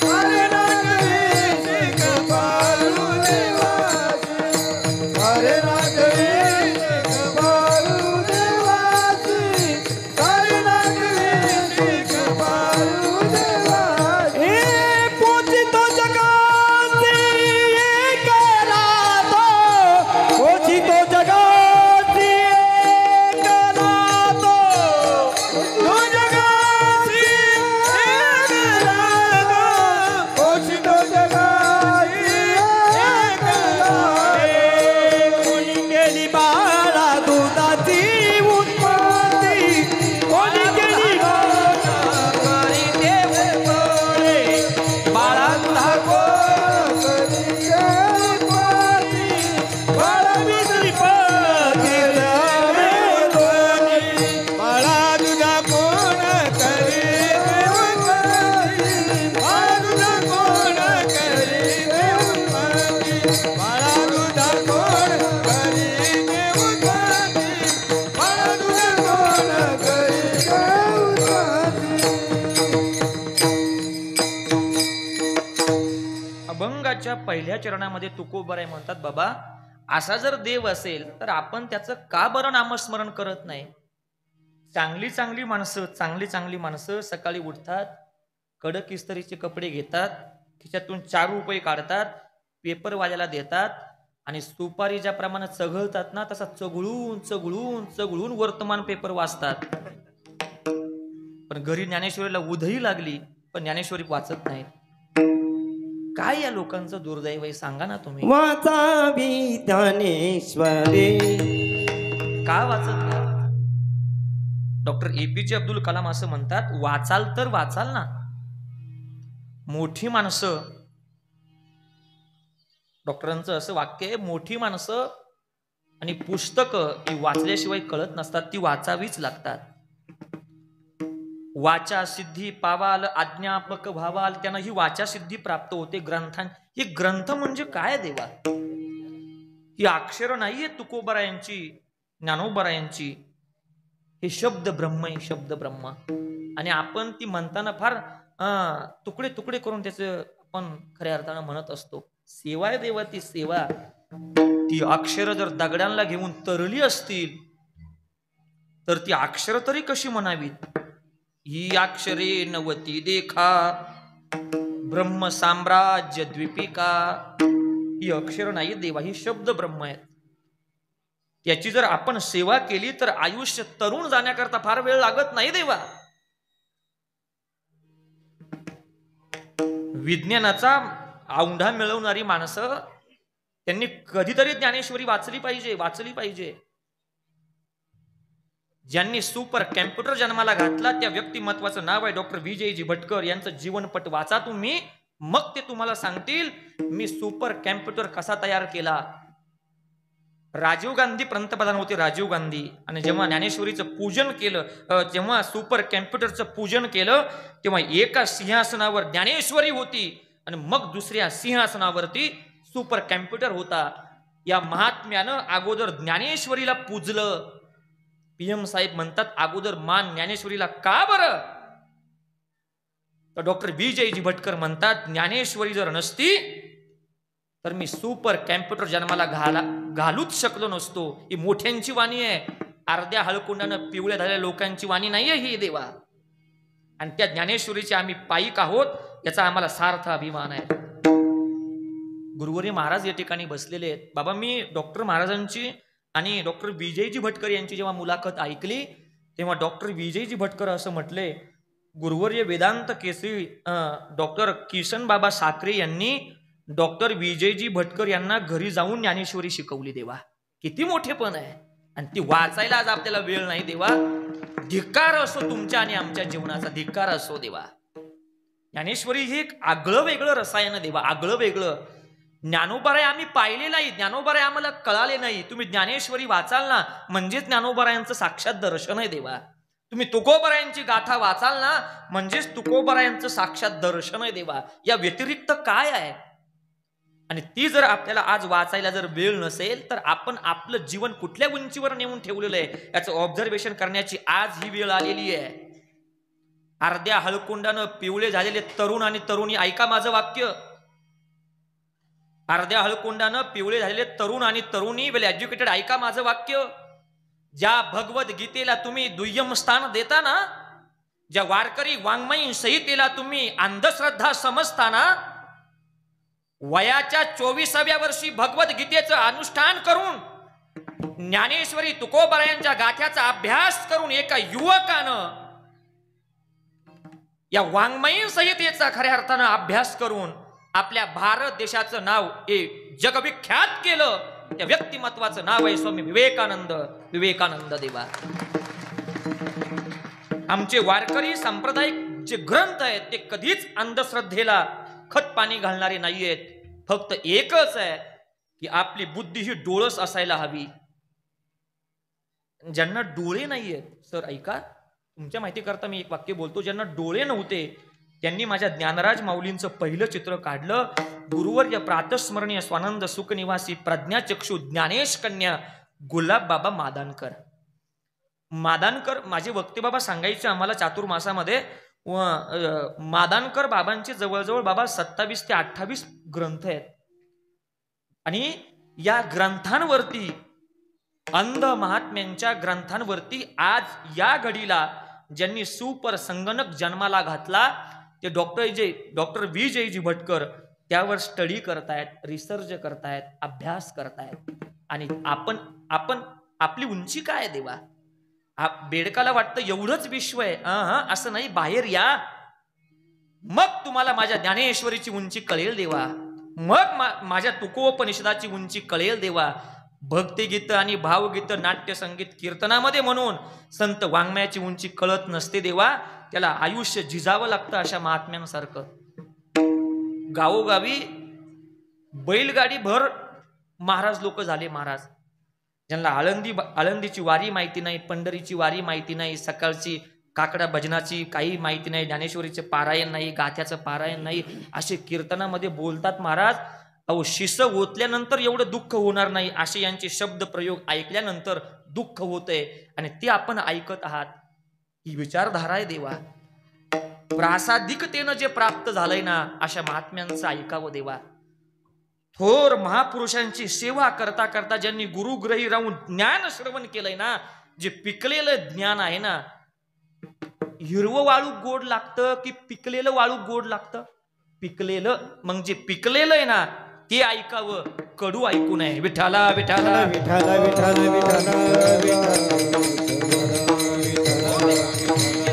कारण आठवीची कृपाळू देवाची, कारण आठवीची पहिल्या चरणामध्ये तुकोबराय म्हणतात, बाबा असा जर देव असेल तर आपण त्याचं का बरं नामस्मरण करत नाही? चांगली चांगली माणसं सकाळी उठतात, कडक इस्त्रीचे कपडे घेतात, खिशातून 4 रुपये काढतात, पेपरवाल्याला देतात आणि सुपारी ज्याप्रमाणे चघळतात ना तसा चघळून चघळून चघळून वर्तमान पेपर वाचतात. पण घरी ज्ञानेश्वरीला उधही लागली पण ज्ञानेश्वरी वाचत नाहीत. काय या लोकांचं दुर्दैव आहे सांगा ना तुम्ही. वाचावी ज्ञानेश्वरी का वाचत नाही? डॉक्टर APJ अब्दुल कलाम असं म्हणतात, वाचाल तर वाचाल ना. मोठी माणसं, डॉक्टरांचं असं वाक्य आहे, मोठी माणसं आणि पुस्तकं ही वाचल्याशिवाय कळत नसतात, ती वाचावीच लागतात. वाचा सिद्धी पावाल आज्ञापक भावाल, त्यांना ही वाचा सिद्धी प्राप्त होते ग्रंथां. ही ग्रंथ म्हणजे काय देवा? ही अक्षर नाहीये तुकोबरायांची, ज्ञानोबरायांची. हे शब्द ब्रह्म आहे, शब्द ब्रह्म. आणि आपण ती म्हणताना फार तुकडे तुकडे करून त्याचं आपण खऱ्या अर्थानं म्हणत असतो. सेवा आहे देवा, ती सेवा. ती अक्षर जर दगडांना घेऊन तरली असतील तर ती अक्षर तरी कशी म्हणावीत? ही अक्षरे नवती देखा ब्रह्म साम्राज्य द्वीपिका. ही अक्षर नाही देवा, ही शब्द ब्रह्म आहेत. याची जर आपण सेवा केली तर आयुष्य तरुण जाण्याकरता फार वेळ लागत नाही देवा. विज्ञानाचा औंढा मिळवणारी माणसं त्यांनी कधीतरी ज्ञानेश्वरी वाचली पाहिजे. ज्यांनी सुपर कॅम्प्युटर जन्माला घातला त्या व्यक्तिमत्वाचं नाव आहे डॉक्टर विजयजी भटकर. यांचं जीवनपट वाचा तुम्ही, मग ते तुम्हाला सांगतील मी सुपर कॅम्प्युटर कसा तयार केला. राजीव गांधी पंतप्रधान होते, राजीव गांधी. आणि जेव्हा ज्ञानेश्वरीचं पूजन केलं, जेव्हा सुपर कॅम्प्युटरचं पूजन केलं, तेव्हा एका सिंहासनावर ज्ञानेश्वरी होती आणि मग दुसऱ्या सिंहासनावरती सुपर कॅम्प्युटर होता. या महात्म्यानं अगोदर ज्ञानेश्वरीला पूजलं. PM साहेब म्हणतात, अगोदर मान ज्ञानेश्वरीला का बरं? तर डॉक्टर विजयजी भटकर म्हणतात, ज्ञानेश्वरी जर नसती तर मी सुपर कॅम्प्युटर जन्माला घालूच शकलो नसतो. ही मोठ्यांची वाणी आहे, अर्ध्या हळकुंडानं पिवळ्या झालेल्या लोकांची वाणी नाहीये ही देवा. आणि त्या ज्ञानेश्वरीचे आम्ही पाईक आहोत, याचा आम्हाला सार्थ अभिमान आहे. गुरुवर्य महाराज या ठिकाणी बसलेले आहेत. बाबा, मी डॉक्टर महाराजांची आणि डॉक्टर विजयजी भटकर यांची जेव्हा मुलाखत ऐकली तेव्हा डॉक्टर विजयजी भटकर असं म्हटले, गुरुवर्य वेदांत केसरी डॉक्टर किसन बाबा साखरे यांनी डॉक्टर विजयजी भटकर यांना घरी जाऊन ज्ञानेश्वरी शिकवली देवा. किती मोठेपण आहे. आणि ती वाचायला आज आपल्याला वेळ नाही देवा. धिक्कार असो तुमच्या आणि आमच्या जीवनाचा, धिक्कार असो देवा. ज्ञानेश्वरी हे एक आगळं वेगळं रसायन देवा, आगळं वेगळं. ज्ञानोबराय आम्ही पाहिले नाही, ज्ञानोबराय आम्हाला कळाले नाही. तुम्ही ज्ञानेश्वरी वाचाल ना म्हणजेच ज्ञानोबरायांचं साक्षात दर्शन आहे देवा. तुम्ही तुकोबरायांची गाथा वाचाल ना म्हणजेच तुकोबरायांचं साक्षात दर्शन आहे देवा. या व्यतिरिक्त काय आहे? आणि ती जर आपल्याला आज वाचायला जर वेळ नसेल तर आपण आपलं जीवन कुठल्या उंचीवर नेऊन ठेवलेलं आहे याचं ऑब्झर्वेशन करण्याची आज ही वेळ आलेली आहे. अर्ध्या हळकुंडानं पिवळे झालेले तरुण आणि तरुणी, ऐका माझं वाक्य. अर्ध्या हळकुंडानं पिवळे झालेले तरुण आणि तरुणी, वेल एज्युकेटेड, ऐका माझं वाक्य. ज्या भगवद्गीतेला तुम्ही दुय्यम स्थान देता ना, ज्या वारकरी वाङ्मयीन संहितेला तुम्ही अंधश्रद्धा समजताना, वयाच्या 24व्या वर्षी भगवद्गीतेचं अनुष्ठान करून ज्ञानेश्वरी तुकोबरायांच्या गाथ्याचा अभ्यास करून एका युवकानं या वाङ्मयीन संहितेचा खऱ्या अर्थानं अभ्यास करून आपल्या भारत देशाचं नाव हे जगविख्यात केलं. त्या व्यक्तिमत्वाचं नाव आहे स्वामी विवेकानंद. विवेकानंद देवा. आमचे वारकरी सांप्रदायिक जे ग्रंथ आहेत ते कधीच अंधश्रद्धेला खत पाणी घालणारे नाहीयेत. फक्त एकच आहे की आपली बुद्धी ही डोळस असायला हवी. ज्यांना डोळे नाहीयेत, सर ऐका, तुमच्या माहिती करता मी एक वाक्य बोलतो. ज्यांना डोळे नव्हते त्यांनी माझ्या ज्ञानराज माऊलींचं पहिलं चित्र काढलं. गुरुवर्य प्रातस्मरणीय स्वानंद सुखनिवासी प्रज्ञाचक्षु ज्ञानेश कन्या गुलाब बाबा मादानकर. मादानकर माझे वक्ते बाबा सांगायचे आम्हाला चातुर्मासामध्ये. मादानकर बाबांचे जवळजवळ बाबा 27 ते 28 ग्रंथ आहेत. आणि या ग्रंथांवरती, अंध महात्म्यांच्या ग्रंथांवरती आज या घडीला ज्यांनी सुपर संगणक जन्माला घातला ते डॉक्टर विजयजी भटकर त्यावर स्टडी करतायत, रिसर्च करतायत, अभ्यास करतायत. आणि आपण आपली उंची काय देवा? बेडकाला वाटतं एवढंच विश्व आहे. असं नाही, बाहेर या, मग तुम्हाला माझ्या ज्ञानेश्वरीची उंची कळेल देवा, मग माझ्या तुकोपनिषदाची उंची कळेल देवा. भक्तिगीत आणि भावगीत, नाट्य संगीत, कीर्तनामध्ये म्हणून संत वाङ्मयाची उंची कळत नसते देवा. त्याला आयुष्य झिजावं लागतं अशा महात्म्यांसारखं. गावोगावी बैलगाडी भर महाराज लोक झाले. महाराज ज्यांना आळंदीची वारी माहिती नाही, पंढरीची वारी माहिती नाही, सकाळची काकडा भजनाची काही माहिती नाही, ज्ञानेश्वरीचे पारायण नाही, गाथ्याचं पारायण नाही, असे कीर्तनामध्ये बोलतात महाराज. अहो, शिस ओतल्यानंतर एवढं दुःख होणार नाही, असे यांचे शब्द प्रयोग ऐकल्यानंतर दुःख होतंय आणि ते आपण ऐकत आहात. ही विचारधारा आहे देवा. प्रासादिकतेनं जे प्राप्त झालंय ना, अशा महात्म्यांचं ऐकावं देवा. थोर महापुरुषांची सेवा करता करता ज्यांनी गुरुग्रही राहून ज्ञान श्रवण केलंय ना, जे पिकलेलं ज्ञान आहे ना, हिरवं वाळू गोड लागतं की पिकलेलं वाळू गोड लागतं? पिकलेलं. मग जे पिकलेलं आहे ना ते ऐकावं, कडू ऐकू नये. विठाला विठाला विठाला विठाला विठाला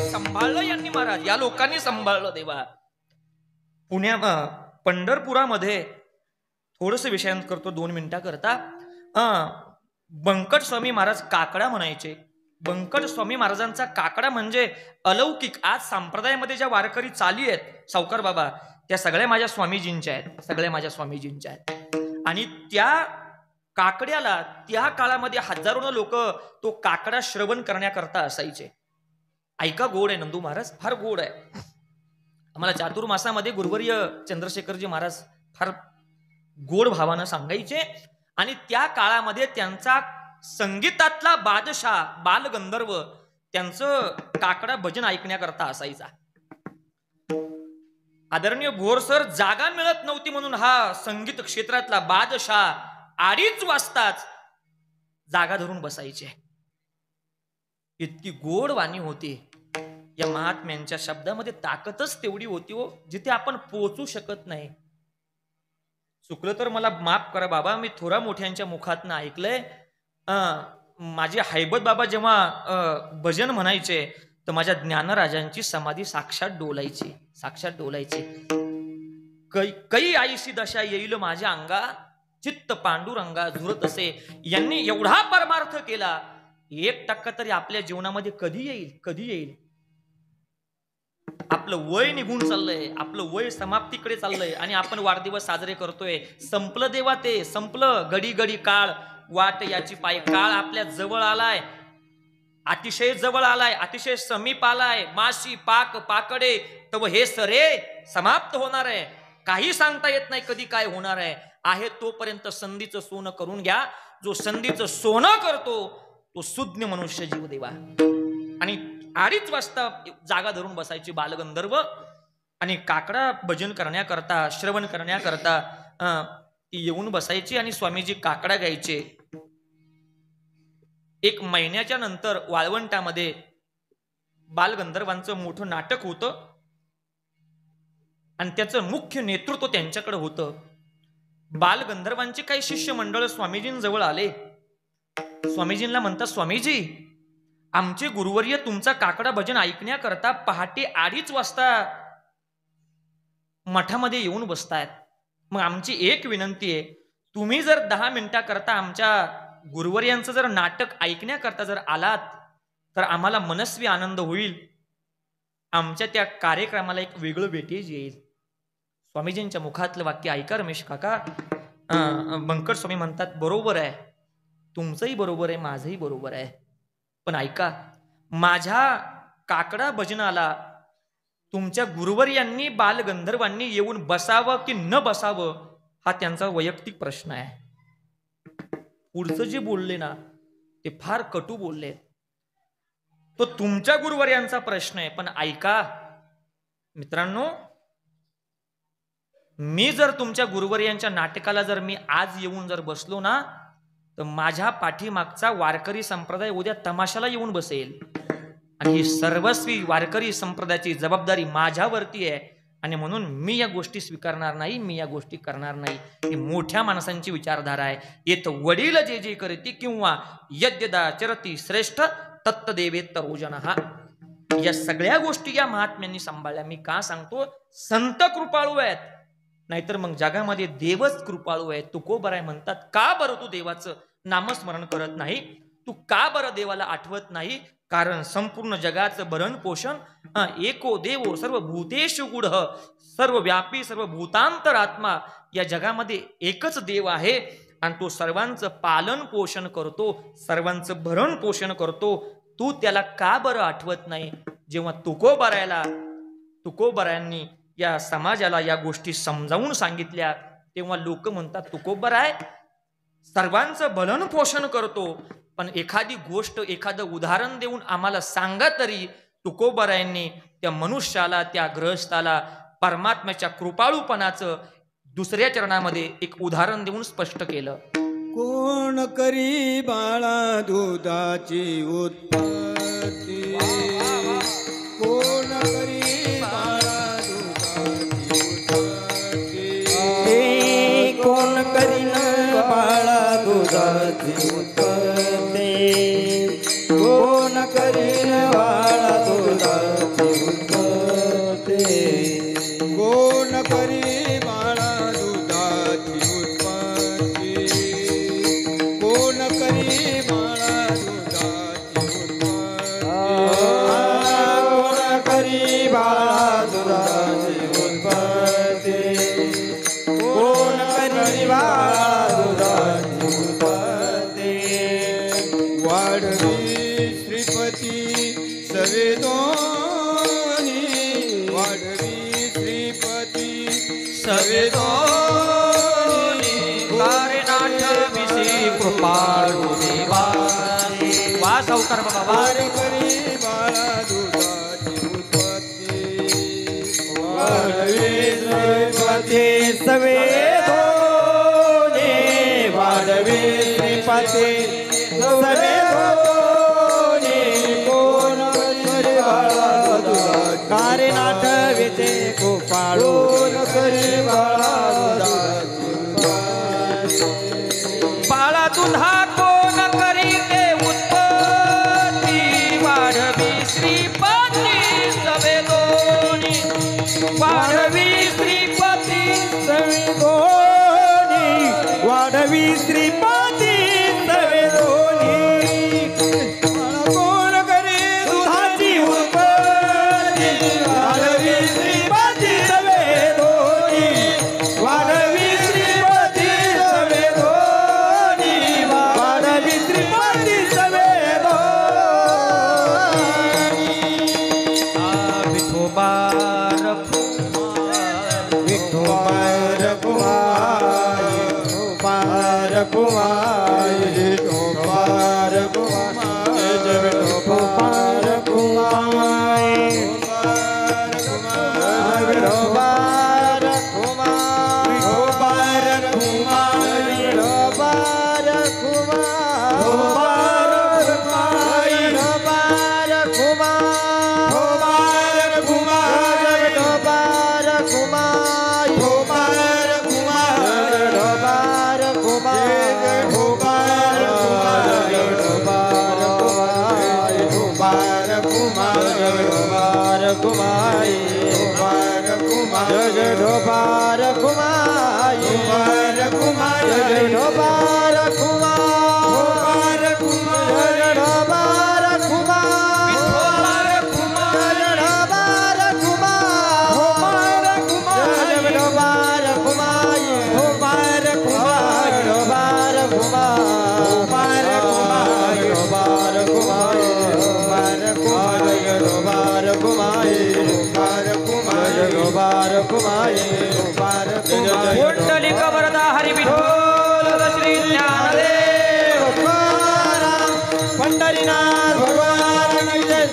सांभाळलं यांनी महाराज, या लोकांनी सांभाळलं देवा. पंढरपुरामध्ये थोडस विषयांत करतो 2 मिनिटाकरता. बंकट स्वामी महाराज काकडा म्हणायचे. बंकट स्वामी महाराजांचा काकडा म्हणजे अलौकिक. आज संप्रदायामध्ये ज्या वारकरी चाली आहेत सावकार बाबा, त्या सगळ्या माझ्या स्वामीजींच्या आहेत, सगळ्या माझ्या स्वामीजींच्या आहेत. आणि त्या काकड्याला त्या काळामध्ये हजारोनं लोक तो काकडा श्रवण करण्याकरता असायचे. ऐका, गोड आहे नंदू महाराज, फार गोड आहे. आम्हाला चातुर्मासामध्ये गुरुवर्य चंद्रशेखरजी महाराज फार गोड भावानं सांगायचे. आणि त्या काळामध्ये त्यांचा संगीतातला बादशाह बालगंधर्व त्यांचं काकडा भजन ऐकण्याकरता असायचा. आदरणीय भोरसर जागा मिळत नव्हती म्हणून हा संगीत क्षेत्रातला बादशाह 2:30 वाजताच जागा धरून बसायचे. इतकी गोड वाणी होती या महात्म्यांच्या शब्दामध्ये. ताकदच तेवढी होती हो, जिथे आपण पोहोचू शकत नाही. चुकलं तर मला माफ करा बाबा, मी थोरा मोठ्यांच्या मुखातनं ऐकलंय. माझे हैबत बाबा जेव्हा भजन म्हणायचे तर माझ्या ज्ञानराजांची समाधी साक्षात डोलायची, साक्षात डोलायची. कै आईशी दशा येईल माझ्या अंगा, चित्त पांडुरंगा झुरत असे. यांनी एवढा परमार्थ केला, 1% तरी आपल्या जीवनामध्ये कधी येईल, कधी येईल? आपलं वय निघून चाललंय, आपलं वय समाप्तीकडे चाललंय आणि आपण वाढदिवस साजरे करतोय. संपलं देवा, ते संपलं. घडी घडी काळ वाट याची पाय. काळ आपल्या जवळ आलाय, अतिशय जवळ आलाय, अतिशय समीप आलाय. माशी पाक पाकडे तव हे सरे समाप्त होणार आहे. काही सांगता येत नाही कधी काय होणार आहे. तोपर्यंत संधीचं सोनं करून घ्या. जो संधीचं सोनं करतो तो सुज्ञ मनुष्य जीव देवा. आणि 2:30 वाजता जागा धरून बसायची बालगंधर्व आणि काकडा भजन करण्याकरता, श्रवण करण्याकरता ती येऊन बसायची आणि स्वामीजी काकडा गायचे. 1 महिन्याच्या नंतर वाळवंटामध्ये बालगंधर्वांचं मोठं नाटक होतं आणि त्याचं मुख्य नेतृत्व त्यांच्याकडे होतं. बालगंधर्वांचे काही शिष्यमंडळ स्वामीजींजवळ आले. स्वामीजींना म्हणतात, स्वामीजी, आमचे गुरुवर्य तुमचा काकडा भजन ऐकण्याकरता पहाटे 2:30 वाजता मठामध्ये येऊन बसतायत. मग आमची एक विनंती आहे, तुम्ही जर 10 मिनिटाकरता आमच्या गुरुवर्यांचं जर नाटक ऐकण्याकरता जर आलात तर आम्हाला मनस्वी आनंद होईल. आमच्या त्या कार्यक्रमाला एक वेगळं वेटेज येईल. स्वामीजींच्या मुखातलं वाक्य ऐका रमेश काका. बंकट स्वामी म्हणतात, बरोबर आहे, तुमचंही बरोबर आहे, माझंही बरोबर आहे. पण ऐका, माझ्या काकडा भजनाला तुमच्या गुरुवर्यांनी बालगंधर्वांनी येऊन बसावं की न बसावं हा त्यांचा वैयक्तिक प्रश्न आहे. पुढचं जे बोलले ना ते फार कटू बोलले, तो तुमच्या गुरुवर्यांचा प्रश्न आहे. पण ऐका मित्रांनो, मी जर तुमच्या गुरुवर्यांच्या नाटकाला जर मी आज येऊन जर बसलो ना, तर माझ्या पाठीमागचा वारकरी संप्रदाय उद्या तमाशाला येऊन बसेल. आणि ही सर्वस्वी वारकरी संप्रदायाची जबाबदारी माझ्यावरती आहे. आणि म्हणून मी या गोष्टी स्वीकारणार नाही, मी या गोष्टी करणार नाही. ही मोठ्या माणसांची विचारधारा आहे. येत वडील जे जे करती किंवा यद्यदा चरती श्रेष्ठ तत्तदेवेत्तर रोजनहा. या सगळ्या गोष्टी या महात्म्यांनी सांभाळल्या. मी का सांगतो? संत कृपाळू आहेत, नाहीतर मग जगामध्ये देवच कृपाळू आहे. तुकोबराय म्हणतात, का बरं तू देवाचं नामस्मरण करत नाही? तू का बरं देवाला आठवत नाही? कारण संपूर्ण जगाचं भरण पोषण एको देवो सर्व भूतेषु गुढ, सर्व व्यापी सर्व भूतांतर आत्मा. या जगामध्ये एकच देव आहे आणि तो सर्वांचं पालन पोषण करतो, सर्वांचं भरण पोषण करतो. तू त्याला का बरं आठवत नाही? जेव्हा तुकोबरायांनी या समाजाला या गोष्टी समजावून सांगितल्या, तेव्हा लोक म्हणतात, तुकोबराय सर्वांचं भरण पोषण करतो, पण एखादी गोष्ट एखादं उदाहरण देऊन आम्हाला सांगा तरी. तुकोबरायांनी त्या मनुष्याला, त्या गृहस्थाला परमात्म्याच्या कृपाळूपणाचं दुसऱ्या चरणामध्ये एक उदाहरण देऊन स्पष्ट केलं. कोण करी बाळा दुधाची उत्पत्ती, कोण करी बाळा दुधाची उत्पत्ती, कोण करीन बाळा दुधाची उत्पत्ती, कोण करीन बाळा दुधाची उत्पत्ती, कोण करी बाळा दुधाची उत्पत्ती, कोण करी बाळा दुधाची उत्पत्ती, कोण करी बाळा दुधाची उत्पत्ती, वाढवी श्रीपती सवेदोनी, वाढवी श्रीपती सवेदोनी, कारणाठ विषयी कृपाळू देवा. वा सावकार बाबा, वारकरी बाळा दुधाची उत्पत्ती, वाढवी श्रीपती सवेदोनी, वाढवी श्रीपती सवेदोनी, कोण करी बाळा दुधाची, कारणाठ विषयी कृपाळू, कोण करी बाळा दुधाची बाळा दुधा कोण करी ते उत्पत्ती, वाढवी श्रीपती सवेदोनी, वाढवी श्रीपती सवेदोनी, वाढवी श्रीपती सवेदोनी, कोण करी दुधाची उत्पत्ती, वाढवी श्रीपती सवेदोनी, वाढवी श्रीपती सवेदोनी, वाढवी श्रीपती सवेदोनी. विठोबार विठोबार कुमार, विठोबार कुमार, विठोबार कुमार, विठोबार कुमार, विठोबार कुमार, विठोबार कुमार, विठोबार ढोबार कुमार, ढोबार कुमार, ढोबार कुमार, ढोबार कुमार, ढोबार कुमार, ढोबार कुमार, ढोबार कुमार, ढोबार कुमार, ढोबार कुमार, ढोबार कुमार, ढोबार कुमार, ढोबार कुमार, ढोबार कुमार, ढोबार कुमार, ढोबार कुमार. पुंडलिक वरदा हरी विठ्ठल श्री ज्ञानदेव तुकाराम, पंढरीनाथ भगवान की जय.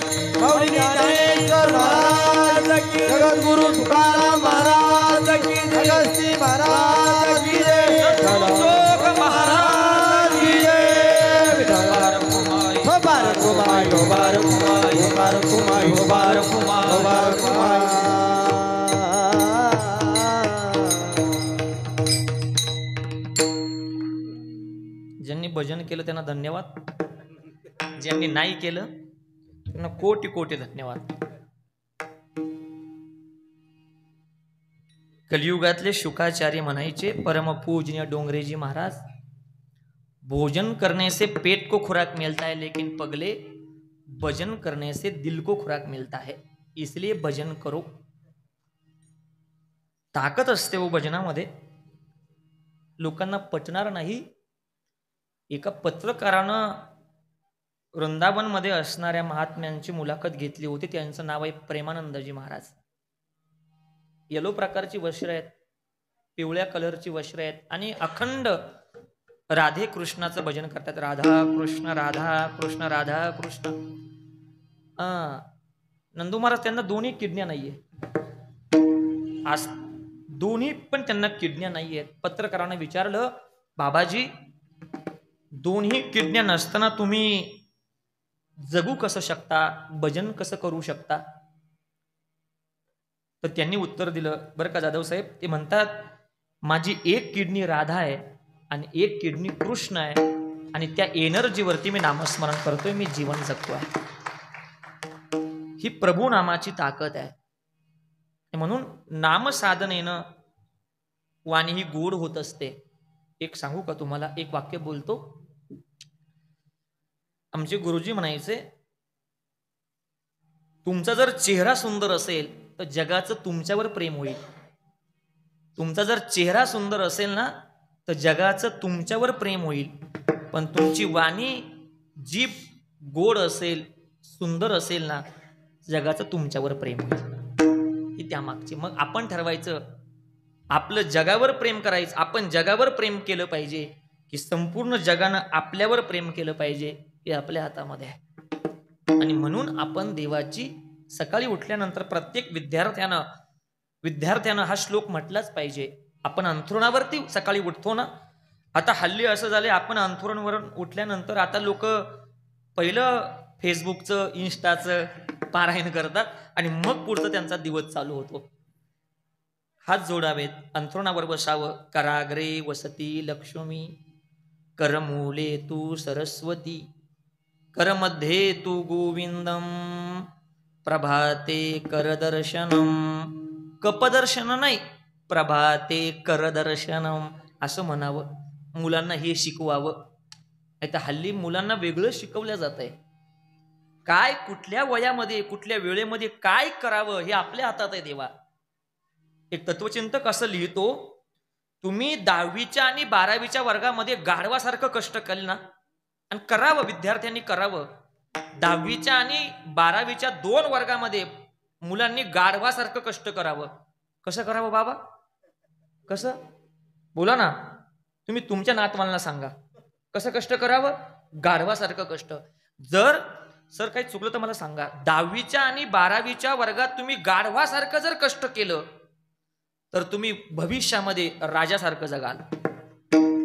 माऊली ज्ञानेश्वर महाराज की, जगद्गुरु तुकाराम महाराज की जय. कुमाई गोबार कुमाई गोबार कुमाई गोबार कुमाई गोबार कुमाई। ज्यांनी भजन केलं त्यांना धन्यवाद, ज्यांनी नाही केलं त्यांना कोटी कोटी धन्यवाद। कलियुगातले शुकाचार्य म्हणायचे परमपूजनीय डोंगरेजी महाराज, भोजन करने से पेट को खुराक मिलता है लेकिन पगले भजन करने से दिल को खुराक मिलता है, इसलिए भजन करो। ताकद असते वो भजनामध्ये, लोकांना पटणार नाही। एका पत्रकारानं वृंदावन मध्ये असणाऱ्या महात्म्यांची मुलाखत घेतली होती, त्यांचं नाव आहे प्रेमानंदजी महाराज। येलो प्रकारची वस्त्र आहेत, पिवळ्या कलरची वस्त्र आहेत आणि अखंड राधे कृष्णाचं भजन करतात। राधा कृष्ण राधा कृष्ण राधा कृष्ण। नंदू महाराज त्यांना दोन्ही किडन्या नाहीये, आज दोन्ही पण त्यांना किडन्या नाहीये। पत्रकाराने विचारलं, बाबाजी दोन्ही किडन्या नसताना तुम्ही जगू कसं शकता, भजन कसं करू शकता? तर त्यांनी उत्तर दिलं बरं का जाधव साहेब, ते म्हणतात माझी एक किडनी राधा आहे आणि एक किडनी कृष्ण आहे आणि त्या एनर्जीवरती मी नामस्मरण करतोय, मी जीवन जगतोय। ही प्रभू नामाची ताकद आहे। म्हणून नाम साधनेनं वाणी ही गोड होत असते। एक सांगू का तुम्हाला, एक वाक्य बोलतो। आमचे गुरुजी म्हणायचे, तुमचा जर चेहरा सुंदर असेल तर जगाचं तुमच्यावर प्रेम होईल। तुमचा जर चेहरा सुंदर असेल ना तर जगाचं तुमच्यावर प्रेम होईल, पण तुमची वाणी जीभ गोड असेल, सुंदर असेल ना, जगाचं तुमच्यावर प्रेम होईल। ही त्यामागची। मग आपण ठरवायचं आपलं जगावर प्रेम करायचं, आपण जगावर प्रेम केलं पाहिजे की संपूर्ण जगानं आपल्यावर प्रेम केलं पाहिजे, हे आपल्या हातामध्ये आहे। आणि म्हणून आपण देवाची सकाळी उठल्यानंतर प्रत्येक विद्यार्थ्यानं हा श्लोक म्हटलाच पाहिजे। आपण अंथरुणावरती सकाळी उठतो ना, आता हल्ली असं झाले, आपण अंथरुणावर उठल्यानंतर आता लोक पहिलं फेसबुकचं इंस्टाचं पारायण करतात आणि मग पुढचं त्यांचा दिवस चालू होतो। हात जोडावेत, अंथरुणावर बसावं। कराग्रे वसती लक्ष्मी, करमूले तू सरस्वती, करमध्ये तू गोविंदम, प्रभाते करदर्शनम। कपदर्शन नाही, प्रभाते करदर्शनम असं म्हणावं। मुलांना हे शिकवावं। आता हल्ली मुलांना वेगळं शिकवलं जात आहे। काय कुठल्या वयामध्ये कुठल्या वेळेमध्ये काय करावं हे आपल्या हातात आहे देवा। एक तत्वचिंतक असं लिहितो, तुम्ही 10वीच्या आणि 12वीच्या वर्गामध्ये गाढवासारखं कष्ट केलं ना, आणि करावं, विद्यार्थ्यांनी करावं। 10वीच्या आणि 12वीच्या 2 वर्गामध्ये मुलांनी गाढवासारखं कष्ट करावं। कसं करावं बाबा, कसं बोला ना, तुम्ही तुमच्या नातवांना सांगा कसं कष्ट करावं, गाढवासारखं कष्ट। जर सर काही चुकलं तर मला सांगा, 10वीच्या आणि 12वीच्या वर्गात तुम्ही गाढवासारखं जर कष्ट केलं तर तुम्ही भविष्यामध्ये राजासारखं जगाल।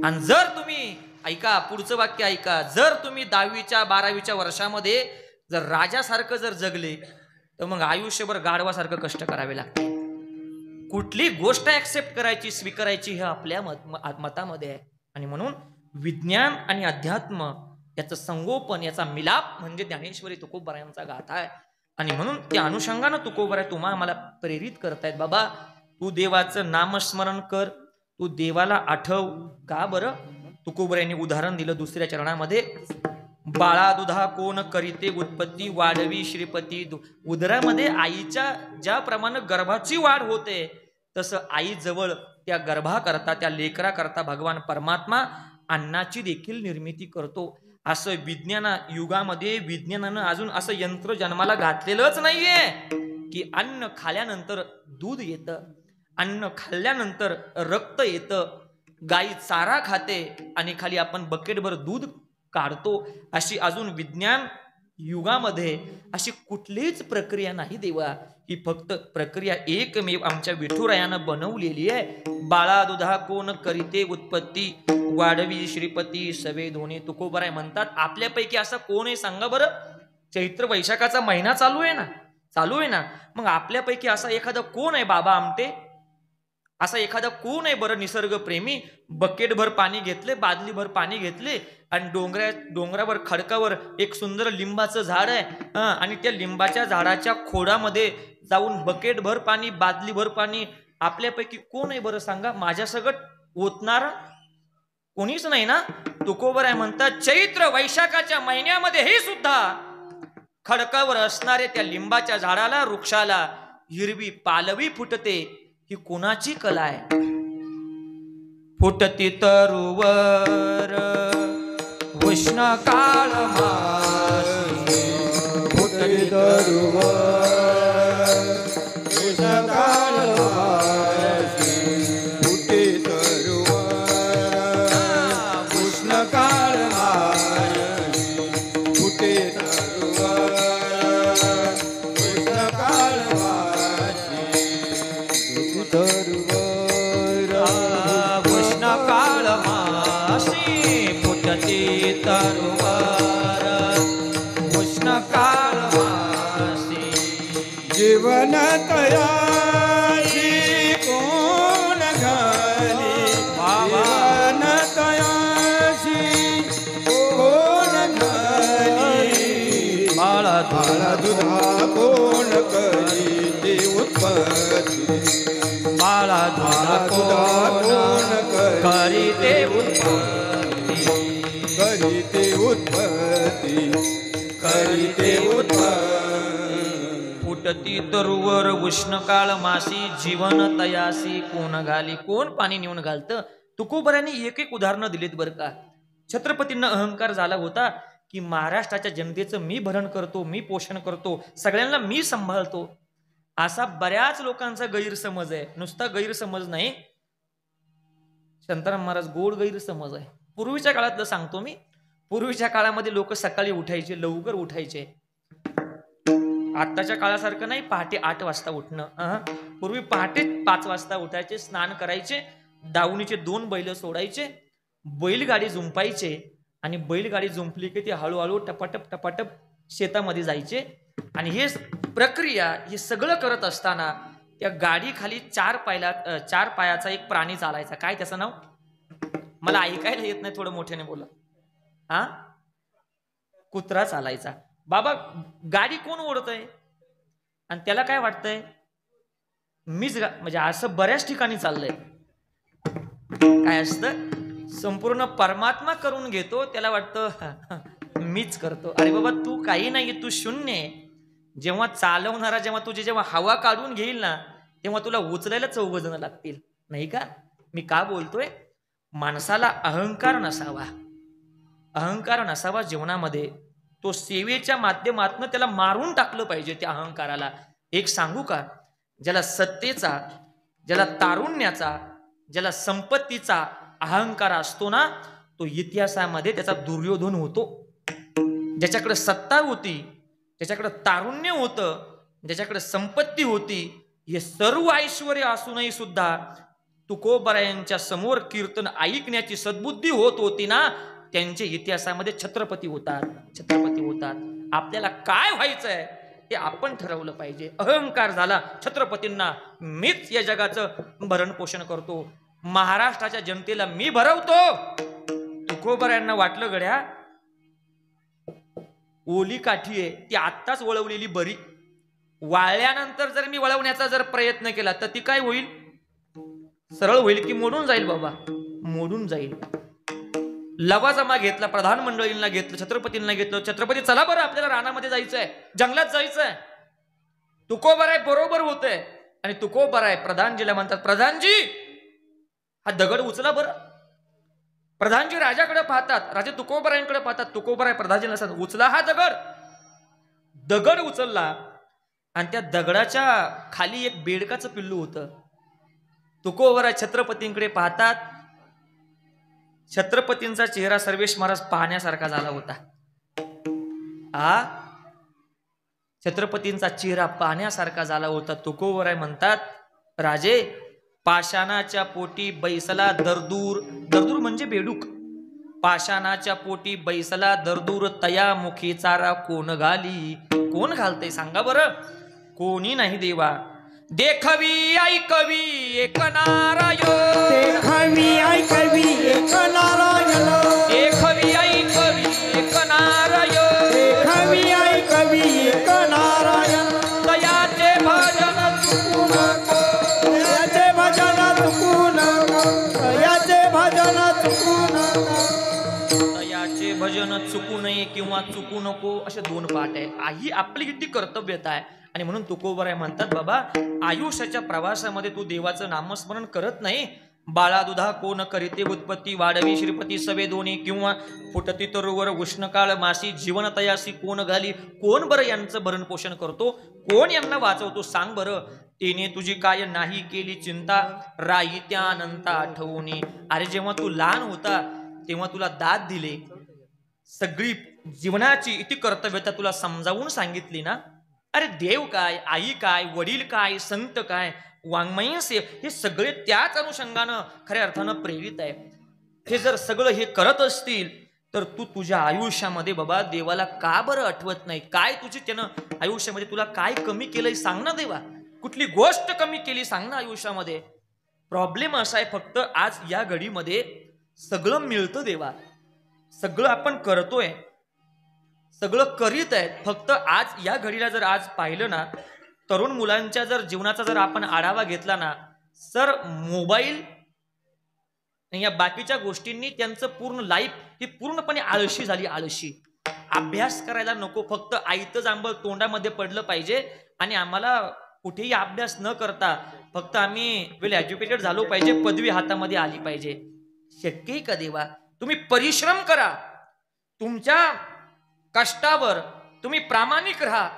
आणि जर तुम्ही, ऐका पुढचं वाक्य ऐका, जर तुम्ही 10वीच्या 12वीच्या वर्षामध्ये जर राजासारखं जर जगले तर मग आयुष्यभर गाढवासारखं कष्ट करावे लागते। कुठली गोष्ट ऍक्सेप्ट करायची, स्वीकारायची हे आपल्या मतामध्ये आहे। आणि म्हणून विज्ञान आणि अध्यात्म याचं संगोपन, याचा मिलाप म्हणजे ज्ञानेश्वरी तुकोबारायांचा गाथा आहे। आणि म्हणून त्या अनुषंगानं तुकोबाराय तुम्हा आम्हाला प्रेरित करतायत, बाबा तू देवाचं नामस्मरण कर, तू देवाला आठव। का बरं? तुकोबारायांनी उदाहरण दिलं दुसऱ्या चरणामध्ये, बाळा दुधा कोण करीते उत्पत्ती, वाढवी श्रीपती। उदरामध्ये आईच्या ज्याप्रमाणे गर्भाची वाढ होते तसं आई जवळ त्या गर्भाकरता, त्या लेकराकरता भगवान परमात्मा अन्नाची देखील निर्मिती करतो। असं विज्ञाना युगामध्ये विज्ञानानं अजून असं यंत्र जन्माला घातलेलंच नाहीये की अन्न खाल्यानंतर दूध येतं, अन्न खाल्ल्यानंतर रक्त येतं, गाई चारा खाते आणि खाली आपण बकेटभर दूध काढतो। अशी अजून विज्ञान युगामध्ये अशी कुठलीच प्रक्रिया नाही देवा। ही फक्त प्रक्रिया एकमेव आमच्या विठुरायानं बनवलेली आहे। बाळा दुधा कोण करीते उत्पत्ती, वाढवी श्रीपती सवे धोने। तुकोबाराय म्हणतात, आपल्यापैकी असा कोण आहे सांगा बरं चैत्र वैशाखाचा महिना चालू आहे ना. मग आपल्यापैकी असा एखादा कोण आहे बाबा आमटे, असा एखादा कोण आहे बरं निसर्ग प्रेमी, बकेटभर पाणी घेतले, बादलीभर पाणी घेतले आणि डोंगरावर खडकावर एक सुंदर लिंबाचं झाड आहे आणि त्या लिंबाच्या झाडाच्या खोडामध्ये जाऊन बकेटभर पाणी, बादलीभर पाणी, आपल्यापैकी कोण आहे बरं सांगा? माझ्या सगळं ओतणारा कोणीच नाही ना. तुकोबर आहे म्हणतात, चैत्र वैशाखाच्या महिन्यामध्ये हे सुद्धा खडकावर असणारे त्या लिंबाच्या झाडाला, वृक्षाला हिरवी पालवी फुटते. ही कोणाची कला आहे? फुटती तरुवर उष्ण काळ मासी, फुटती तरुवर उष्ण काळ मासी, फुटे तरुवर उष्ण काळ मासी, फुटे तरुवर उष्ण काळ मासी, तरुवर उष्ण काळ मासी, फुटती तरुवर उष्ण काळ मासी. जीवन तयाशी कोण घाली, जीवन तयाशी कोण घाली, बाळा बाळा दुधा कोण करी ते उत्पत्ती, बाळा बाळा दुधा कोण करी ते करी ते उत्पत्ती, करी ते उत्पत्ती. फुटती तरुवर उष्ण काळ मासी, जीवन तयासी कोण घाली. कोण पाणी नेऊन घालतं? तुकोबऱ्यांनी एक एक उदाहरणं दिलीत बरं का. छत्रपतींना अहंकार झाला होता की महाराष्ट्राच्या जनतेचं मी भरण करतो, मी पोषण करतो, सगळ्यांना मी सांभाळतो. असा बऱ्याच लोकांचा गैरसमज आहे. नुसता गैरसमज नाही, शांताराम महाराज गोड गैरसमज आहे. पूर्वीच्या काळातलं सांगतो मी. पूर्वीच्या काळामध्ये लोक सकाळी उठायचे, लवकर उठायचे. आत्ताच्या काळासारखं नाही पहाटे 8 वाजता उठणं. पूर्वी पहाटे 5 वाजता उठायचे, स्नान करायचे, दावणीचे 2 बैल सोडायचे, बैलगाडी जुंपायचे आणि बैलगाडी जुंपली की ते हळूहळू टपाटप टपाटप शेतामध्ये जायचे. आणि हे प्रक्रिया हे सगळं करत असताना त्या गाडी खाली 4 पायाचा एक प्राणी चालायचा. काय त्याचं नाव? मला ऐकायला येत नाही, थोडं मोठ्याने बोला. कुत्रा चालायचा. बाबा गाडी कोण ओढतय आणि त्याला काय वाटतंय मीच म्हणजे असं बऱ्याच ठिकाणी चाललंय. काय असतं? संपूर्ण परमात्मा करून घेतो, त्याला वाटतं मीच करतो. अरे बाबा तू काही नाही, तू शून्य आहे. जेव्हा चालवणारा जेव्हा हवा काढून घेईल ना, तेव्हा तुला उचलायला 4 जण लागतील, नाही का? मी का बोलतोय? माणसाला अहंकार नसावा, अहंकार नसावा जीवनामध्ये. तो सेवेच्या माध्यमातून त्याला मारून टाकलं पाहिजे त्या अहंकाराला. एक सांगू का? ज्याला सत्तेचा, ज्याला तारुण्याचा, ज्याला संपत्तीचा अहंकार असतो ना, तो इतिहासामध्ये त्याचा दुर्योधन होतो. ज्याच्याकडे सत्ता होती, ज्याच्याकडे तारुण्य होतं, ज्याच्याकडे संपत्ती होती, हे सर्व ऐश्वर्य असूनही सुद्धा तुकोबरायांच्या समोर कीर्तन ऐकण्याची सद्बुद्धी होत होती ना, त्यांच्या इतिहासामध्ये छत्रपती होतात, छत्रपती होतात. आपल्याला काय व्हायचंय हे आपण ठरवलं पाहिजे. अहंकार झाला छत्रपतींना, मीच या जगाचं भरण पोषण करतो, महाराष्ट्राच्या जनतेला मी भरवतो. तुकोबरायांना वाटलं गड्या ओली काठी आहे ती आत्ताच वळवलेली बरी, वाळल्यानंतर जर मी वळवण्याचा जर प्रयत्न केला तर ती काय होईल? सरळ होईल की मोडून जाईल बाबा, मोडून जाईल. लवाजमा घेतला, प्रधान मंडळींना घेतलं, छत्रपतींना घेतलं. छत्रपती चला बरं आपल्याला रानामध्ये जायचंय, जंगलात जायचंय. तुकोबराय बरोबर होतंय आणि तुकोबराय प्रधानजीला म्हणतात, प्रधानजी हा दगड उचला बरं. प्रधानजी राजाकडे पाहतात, राजा तुकोबरायांकडे पाहतात. तुकोबराय प्रधानजीला सांगतात, उचला हा दगड. दगड उचलला आणि त्या दगडाच्या खाली एक बेडकाचं पिल्लू होतं. तुकोबराय छत्रपतींकडे पाहतात. छत्रपतींचा चेहरा सर्वेश महाराज पाहण्यासारखा झाला होता. छत्रपतींचा चेहरा पाहण्यासारखा झाला होता. तुकोबराय म्हणतात, राजे पाषाणाच्या पोटी बैसला दरदूर. दरदूर म्हणजे बेडूक. पाषाणाच्या पोटी बैसला दरदूर तया मुखी चारा कोण घाली. कोण घालते सांगा बरं? कोणी नाही देवा. देखवी ऐकवी एक नारायण, देखवी ऐकवी एक नारायण, देखवी ऐकवी एक नारायण, देखवी ऐकवी एक नारायण. तयाचे भजन चुकू नको, याचे भजन चुकू नको, याचे भजन चुकू नको. तयाचे भजन चुकू नये किंवा चुकू नको असे दोन पाठ आहेत. ही आपली किती कर्तव्यता आहे. आणि म्हणून तुकोबराय म्हणतात, बाबा आयुष्याच्या प्रवासामध्ये तू देवाचं नामस्मरण करत नाही. बाळा दुधा कोण करीते उत्पत्ती, वाढवी श्रीपती सवे दोन्ही किंवा फुटती तरुवर उष्णकाळ मासी, जीवन तयासी कोण घाली. कोण बरं यांचं भरण पोषण करतो? कोण यांना वाचवतो? सांग बरं. तिने तुझी काय नाही केली चिंता, राई त्यानंत आठवणी. अरे जेव्हा तू लहान होता तेव्हा तुला दाद दिले, सगळी जीवनाची इति कर्तव्यता तुला समजावून सांगितली ना. अरे देव काय, आई काय, वडील काय, संत काय, वाङ्मयीन सेव, हे सगळे त्याच अनुषंगानं खऱ्या अर्थानं प्रेरित आहे. हे जर सगळं हे करत असतील तर तू तुझ्या आयुष्यामध्ये बाबा देवाला का बरं आठवत नाही? काय तुझी त्यानं आयुष्यामध्ये तुला काय कमी केलंय सांग ना देवा. कुठली गोष्ट कमी केली सांग ना आयुष्यामध्ये. प्रॉब्लेम असा आहे फक्त आज या घडीमध्ये सगळं मिळतं देवा, सगळं आपण करतोय, सगळं करीत आहेत. फक्त आज या घडीला जर आज पाहिलं ना, तरुण मुलांच्या जर जीवनाचा जर आपण आढावा घेतला ना, सर मोबाईल या बाकीच्या गोष्टींनी त्यांचं पूर्ण लाईफ ही पूर्णपणे आळशी झाली. आळशी. अभ्यास करायला नको, फक्त आयतं जांभळ तोंडामध्ये पडलं पाहिजे आणि आम्हाला कुठेही अभ्यास न करता फक्त आम्ही वेल एज्युकेटेड झालो पाहिजे, पदवी हातामध्ये आली पाहिजे. शक्य आहे का देवा? तुम्ही परिश्रम करा, तुमच्या कष्टावर तुम्ही प्रामाणिक राहा.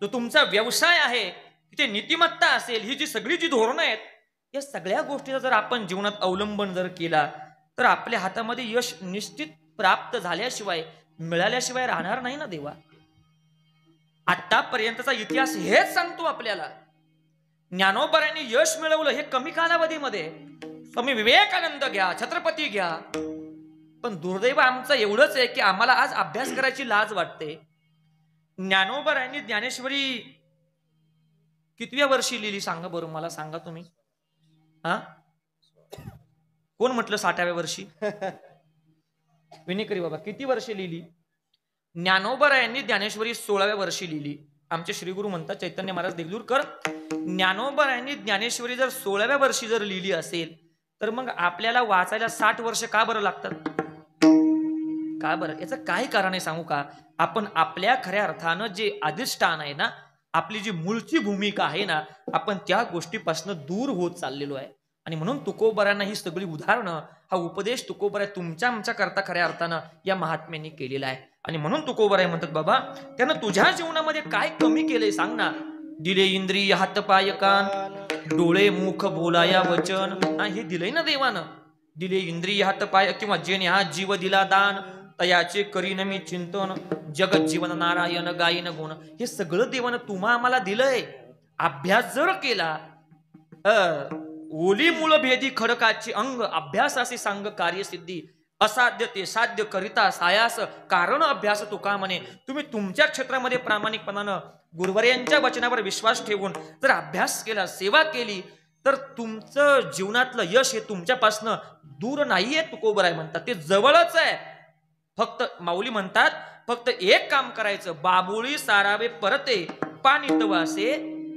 जो तुमचा व्यवसाय आहे तिथे नीतिमत्ता असेल, ही जी सगळी जी धोरणं आहेत, या सगळ्या गोष्टीचा जर आपण जीवनात अवलंबन जर केला तर आपल्या हातामध्ये यश निश्चित प्राप्त झाल्याशिवाय, मिळाल्याशिवाय राहणार नाही ना देवा. आतापर्यंतचा इतिहास हेच सांगतो आपल्याला. ज्ञानोबांनी यश मिळवलं हे कमी कालावधीमध्ये. स्वामी विवेकानंद घ्या, छत्रपती घ्या, पण दुर्दैव आमचं एवढंच आहे की आम्हाला आज अभ्यास करायची लाज वाटते. ज्ञानोबांनी ज्ञानेश्वरी कितव्या वर्षी लिहिली सांगा बरं मला, सांगा तुम्ही. हा, कोण म्हटलं 60व्या वर्षी? विनेकरी बाबा किती वर्षे लिहिली? ज्ञानोबांनी ज्ञानेश्वरी 16व्या वर्षी लिहिली. आमचे श्रीगुरु म्हणतात चैतन्य महाराज देगलूरकर, ज्ञानोबांनी ज्ञानेश्वरी जर 16व्या वर्षी जर लिहिली असेल तर मग आपल्याला वाचायला 60 वर्ष का बरं लागतात? का बरं? याचं काय कारण आहे सांगू का? आपण आपल्या खऱ्या अर्थानं जे अधिष्ठान आहे ना, आपली जी मूळची भूमिका आहे ना, आपण त्या गोष्टीपासून दूर होत चाललेलो आहे. आणि म्हणून तुकोबारांना ही सगळी उदाहरणं, हा उपदेश तुकोबारा तुमच्या आमच्या करता खऱ्या अर्थानं या महात्म्यांनी केलेला आहे. आणि म्हणून तुकोबाराय म्हणतात, बाबा त्यानं तुझ्या जीवनामध्ये काय कमी केलंय सांग ना. दिले इंद्रिय हात पाय कान, डोळे मुख बोलाया वचन. हे दिलंय ना देवानं. दिले इंद्रिय हात पाय, किंवा जेने हा जीव दिला दान, तयाचे करीन मी चिंतन, जगत जीवन नारायण गायन गुण. हे सगळं देवानं तुम्हा आम्हाला दिलंय. अभ्यास जर केला, ओली मूळ भेदी खडकाची अंग, अभ्यासाशी सांग कार्यसिद्धी, असाध्य ते साध्य करिता सायास कारण अभ्यास तुका म्हणे. तुम्ही तुमच्या क्षेत्रामध्ये प्रामाणिकपणानं गुरुवर्यांच्या वचनावर विश्वास ठेवून जर अभ्यास केला, सेवा केली, तर तुमचं जीवनातलं यश हे तुमच्यापासनं दूर नाहीये. तुकोबाराय म्हणतात ते जवळच आहे. फक्त माऊली म्हणतात फक्त एक काम करायचं, बाबुळी सारावे परते, पाणी तवासे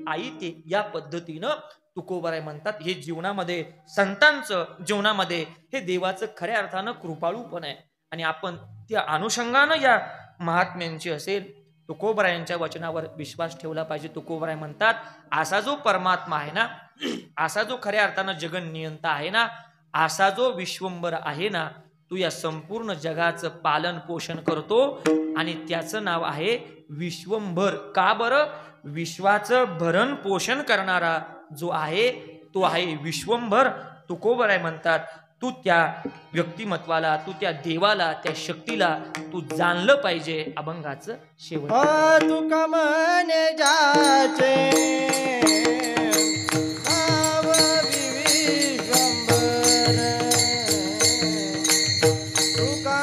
आई ते. या पद्धतीनं तुकोबाराय म्हणतात हे जीवनामध्ये, संतांचं जीवनामध्ये हे देवाचं खऱ्या अर्थानं कृपाळूपण आहे. आणि आपण त्या अनुषंगानं या महात्म्यांची असेल तुकोबारायांच्या वचनावर विश्वास ठेवला पाहिजे. तुकोबाराय म्हणतात असा जो परमात्मा आहे ना, असा जो खऱ्या अर्थानं जगन नियंता आहे ना, असा जो विश्वंभर आहे ना, तू या संपूर्ण जगाचं पालन पोषण करतो आणि त्याचं नाव आहे विश्वंभर. का बरं? विश्वाचं भरण पोषण करणारा जो आहे तो आहे विश्वंभर. तुकोबाराय म्हणतात तू त्या व्यक्तिमत्वाला, तू त्या देवाला, त्या शक्तीला तू जाणलं पाहिजे. अभंगाचं शेवट. तुका म्हणे जाचे नाव विश्वंभर, तुका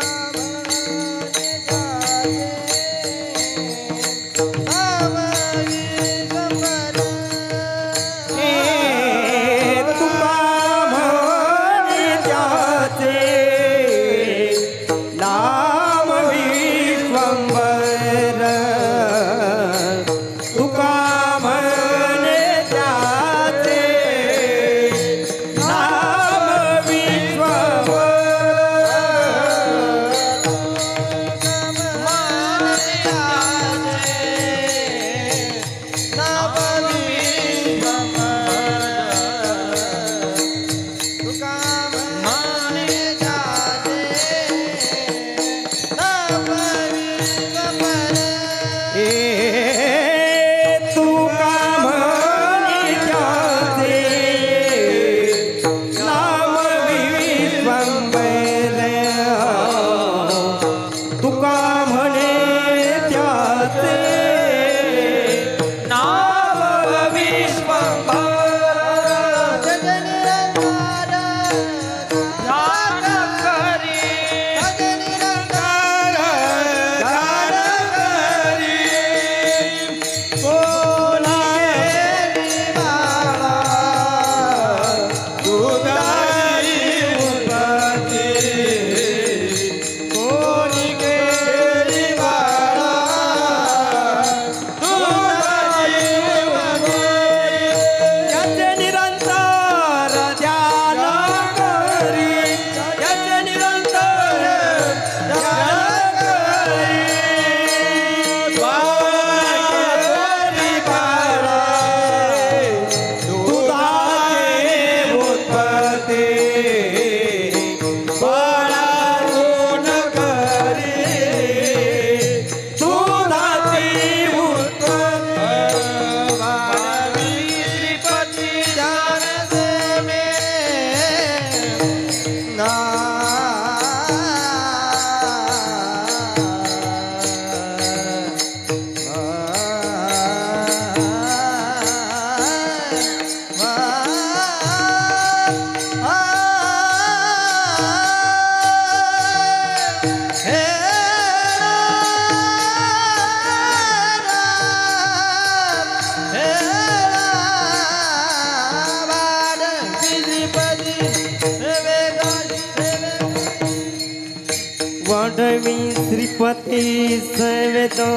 माधवी श्रीपती सवेदोणे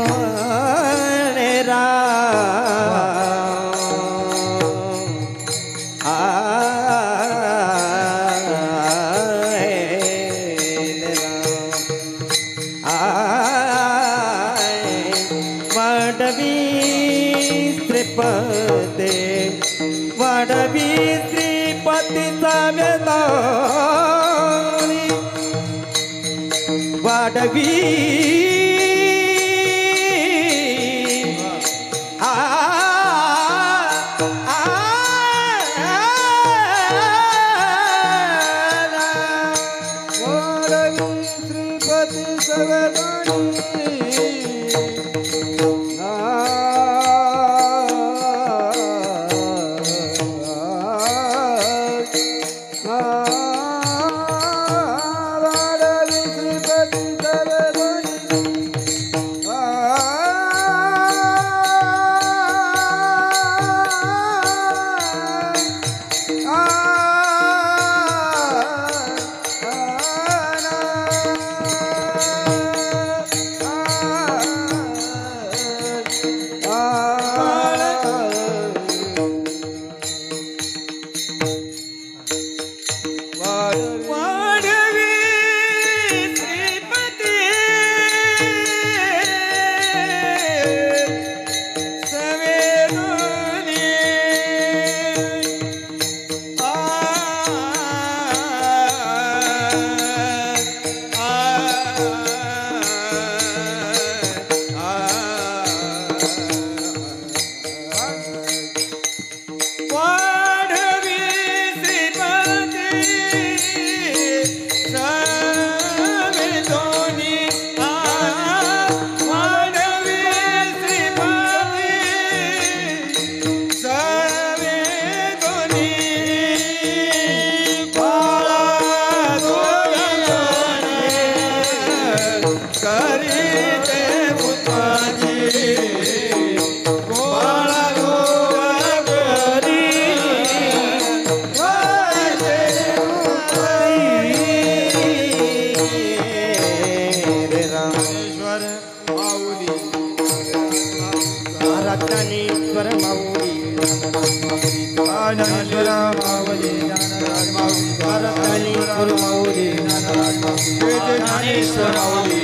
वाढवी श्रीपती सवेदोणे वाढवी श्रीपती ज्ञानेश्वर माऊली ज्ञानेश्वर माऊली ज्ञानेश्वर माऊली ज्ञानेश्वर माऊली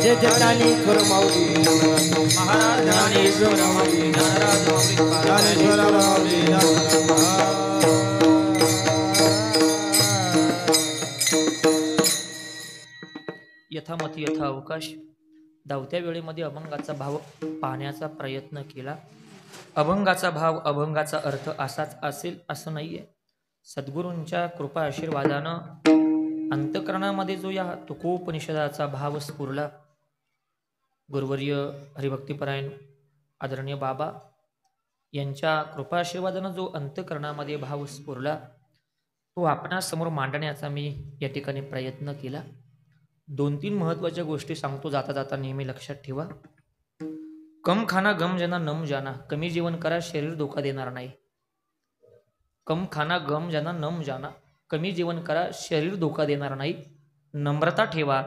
जय जय ज्ञानेश्वर माऊली महाराज ज्ञानेश्वर माऊली ज्ञानेश्वर माऊली यथामती यथा अवकाश धावत्या वेळेमध्ये अभंगाचा भाव पाहण्याचा प्रयत्न केला. अभंगाचा भाव अभंगाचा अर्थ असाच असेल असं नाहीये. सद्गुरूंच्या कृपा आशीर्वादानं अंतःकरणामध्ये जो या तुकोपनिषदाचा भाव स्फुरला, गुरुवर्य हरिभक्तीपरायण आदरणीय बाबा यांच्या कृपा आशीर्वादानं जो अंतःकरणामध्ये भाव स्फुरला तो आपणासमोर मांडण्याचा मी या ठिकाणी प्रयत्न केला. 2-3 महत्त्वाच्या गोष्टी सांगतो जाता जाता, नेहमी लक्षात ठेवा. कम खाना गम जना नम जाना, कमी जेवण करा शरीर धोका देणार नाही. कम खाना गम जना नम जाना, कमी जेवण करा शरीर धोका देणार नाही. नम्रता ठेवा,